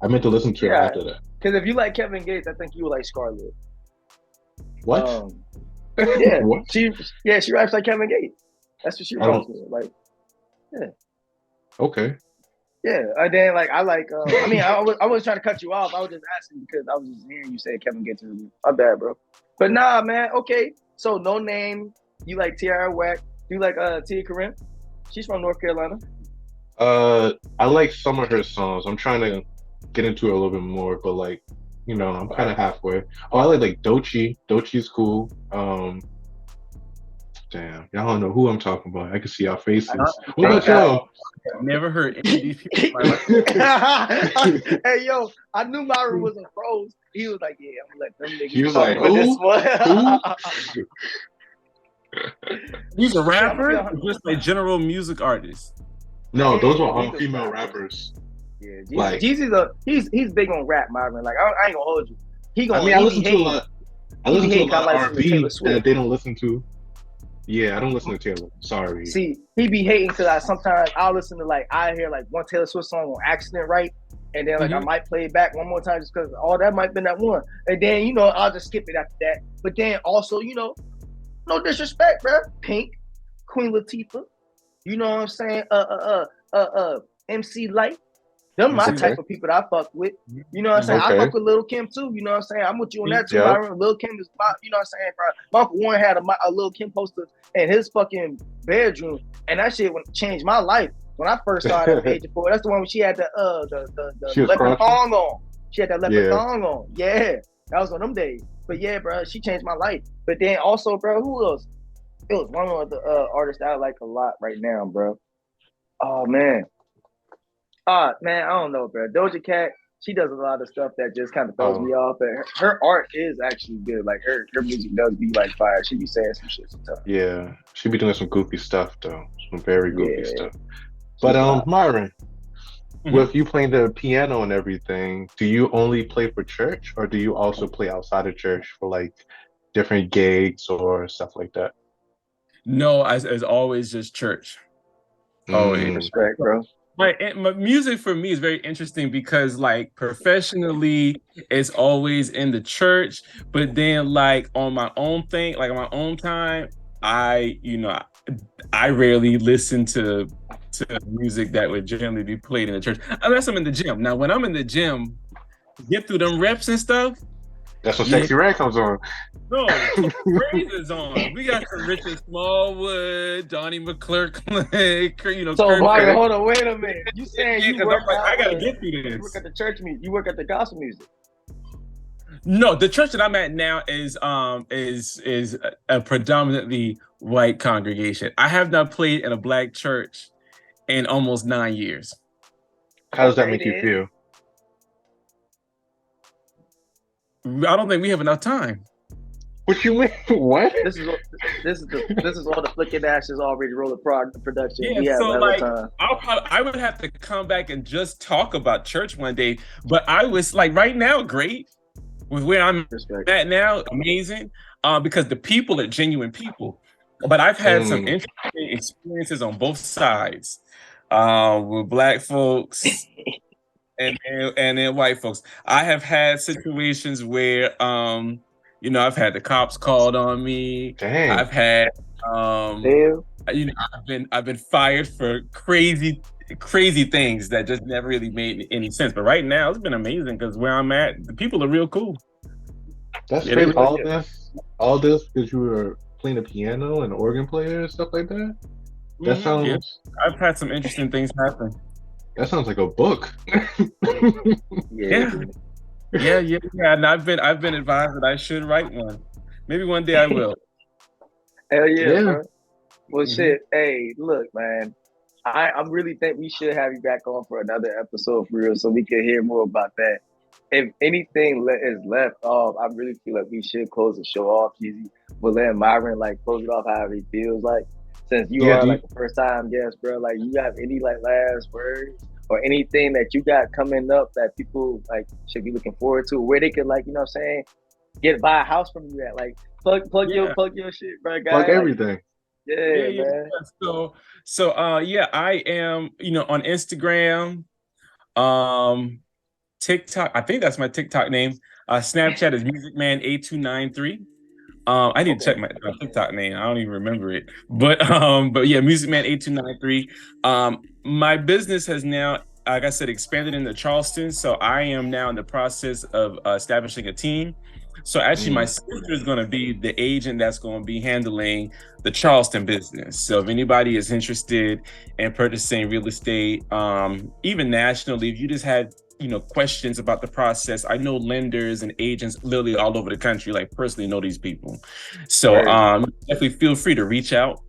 I meant to listen to her after that. Because if you like Kevin Gates, I think you would like Scarlett. What? Yeah, What? she raps like Kevin Gates. That's what she raps with. Like, yeah. Okay. Yeah, and then like I like. I mean, I was trying to cut you off. I was just asking because I was just hearing you say Kevin Gates. I'm bad, bro. But nah, man. Okay, so No Name. You like Tierra Whack? You like Tia Corinne? She's from North Carolina. I like some of her songs. I'm trying to get into it a little bit more, but like, you know, I'm kind of halfway. Oh, I like Doechii. Doechii's cool. Damn, y'all don't know who I'm talking about. I can see y'all faces. What about y'all? I've never heard any of these people in my life. Hey, yo, I knew Myron was a pros. He was like, yeah, I'm gonna let them niggas. He was talk like, about who? He's a rapper, or just a general music artist. No, those were all female rappers. Yeah, Like, Jeezy's he's big on rap, Myron. Like I ain't gonna hold you. I listen to a lot. I listen to a lot of R&B that they don't listen to. Yeah, I don't listen to Taylor. Sorry. See, he be hating because sometimes I'll listen to I hear like one Taylor Swift song on accident, right? And then I might play it back one more time just because that might have been that one. And then I'll just skip it after that. But then also no disrespect, bro. Pink, Queen Latifah, you know what I'm saying? MC Light. Them my type of people that I fuck with. You know what I'm saying? I fuck with Lil Kim too. You know what I'm saying? I'm with you on that too. Myron. Lil Kim is my, you know what I'm saying, bro? My Uncle Warren had a Lil Kim poster in his fucking bedroom, and that shit changed my life. When I first started at Page 4, that's the one where she had the leopard thong on. She had that leopard thong on. Yeah, that was on them days. But yeah, bro, she changed my life. But then also, bro, who else? It was one of the artists that I like a lot right now, bro. Oh man. Man, I don't know, bro. Doja Cat, she does a lot of stuff that just kind of throws me off. But her art is actually good. Like her music does be like fire. She be saying some shit sometimes. Yeah, she be doing some goofy stuff though. Some very goofy stuff. But Myron, with you playing the piano and everything, do you only play for church, or do you also play outside of church for like different gigs or stuff like that? No, as always, just church. Always respect, bro. My music for me is very interesting because like professionally it's always in the church, but then like on my own thing, like on my own time, I rarely listen to music that would generally be played in the church unless I'm in the gym. Now when I'm in the gym, get through them reps and stuff, that's when Sexy Red comes on. No, Praise is on. We got some Richard Smallwood, Donnie McClurkin, So, Myron, hold on, wait a minute. You saying you work I gotta get through this. You work at the church music. You work at the gospel music. No, the church that I'm at now is a predominantly white congregation. I have not played in a black church in almost 9 years. How does that make you feel? I don't think we have enough time. What you mean? What? This is all the Flicking Ashes already rolling production. Yeah, so like time. I would have to come back and just talk about church one day. But I was like right now, great with where I'm at now, amazing. Because the people are genuine people. But I've had some interesting experiences on both sides with black folks. And then white folks. I have had situations where, I've had the cops called on me. Dang. I've had, I've been fired for crazy things that just never really made any sense. But right now, it's been amazing because where I'm at, the people are real cool. That's crazy. All this because you were playing the piano and organ player and stuff like that. That sounds. Yeah. I've had some interesting things happen. That sounds like a book. Yeah. Yeah. And I've been advised that I should write one. Maybe one day I will. Hell yeah, Yeah. bro. Well, Mhm. shit. Hey, look, man. I really think we should have you back on for another episode for real, so we can hear more about that. If anything is left off, I really feel like we should close the show off, Jeezy. But let Myron like close it off however he feels like. Since you are like the first time guest, bro, like you have any like last words or anything that you got coming up that people like should be looking forward to, where they could like, you know what I'm saying, buy a house from you at. Like plug your shit, bro, guys. Plug everything. Yeah, man. So I am, on Instagram, TikTok. I think that's my TikTok name. Snapchat is musicman8293. I need to check my TikTok name. I don't even remember it. But yeah, musicman8293. My business has now, like I said, expanded into Charleston. So I am now in the process of establishing a team. So actually, my sister is going to be the agent that's going to be handling the Charleston business. So if anybody is interested in purchasing real estate, even nationally, if you just had questions about the process, I know lenders and agents literally all over the country, like personally know these people. So definitely feel free to reach out.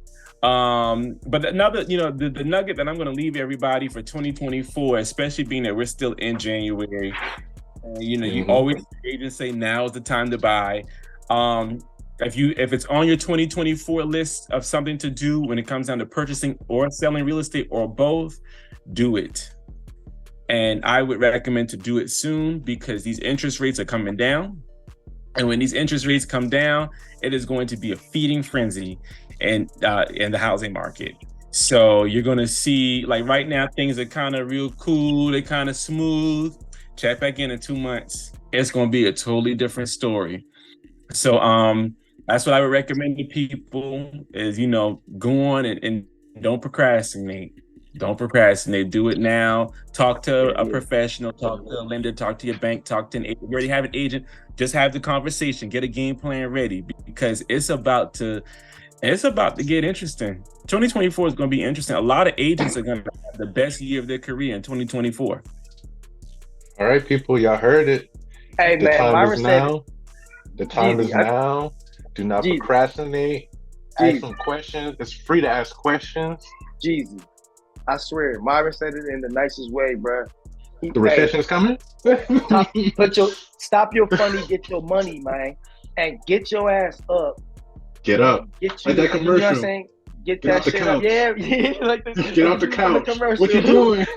But another, the nugget that I'm going to leave everybody for 2024, especially being that we're still in January. You always agents say now is the time to buy. If it's on your 2024 list of something to do when it comes down to purchasing or selling real estate or both, do it. And I would recommend to do it soon because these interest rates are coming down. And when these interest rates come down, it is going to be a feeding frenzy in the housing market. So you're going to see, like right now, things are kind of real cool. They're kind of smooth. Check back in 2 months. It's going to be a totally different story. So that's what I would recommend to people is, go on and don't procrastinate. Don't procrastinate. Do it now. Talk to a professional, talk to a lender, talk to your bank, talk to an agent. You already have an agent. Just have the conversation. Get a game plan ready because it's about to get interesting. 2024 is going to be interesting. A lot of agents are going to have the best year of their career in 2024. All right, people, y'all heard it. Hey, the man, time Myron is said now. The time is now. Do not procrastinate. Ask some questions. It's free to ask questions. Jeezy, I swear, Myron said it in the nicest way, bro. The recession is coming. Stop your funny, get your money, man, and get your ass up. Get up. Get like that commercial. You know what I'm saying? Get that shit up. Yeah, like this. Get off the couch. What you doing?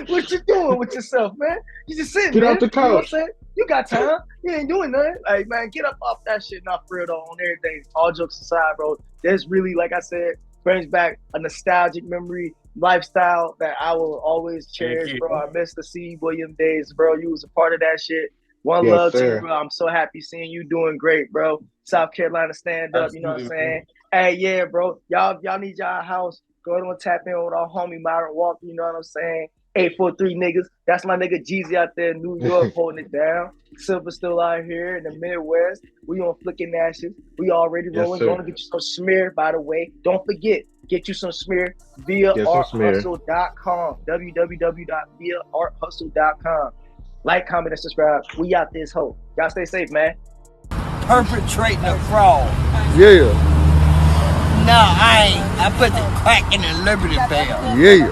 What you doing with yourself, man? You just sitting. Get man. off the couch. You know what I'm saying? You got time. You ain't doing nothing. Like, man, get up off that shit. Not for real though. On everything. All jokes aside, bro. There's really, like I said, brings back a nostalgic memory, lifestyle that I will always cherish, bro. I miss the C. William days, bro. You was a part of that shit. One love to you, bro. I'm so happy seeing you doing great, bro. South Carolina stand up. You know what I'm saying? Hey, yeah, bro. Y'all need y'all house. Go on tap in with our homie Myron Walker. You know what I'm saying? 843 niggas. That's my nigga Jeezy out there in New York holding it down. Silver still out here in the Midwest. We on flicking ashes. We already rolling. Going to get you some smear, by the way. Don't forget, get you some smear via arthustle.com. www.viaarthustle.com. Like, comment, and subscribe. We out this hoe. Y'all stay safe, man. Perpetrating a fraud. Yeah. No, I ain't. I put the crack in the Liberty Bell. Yeah.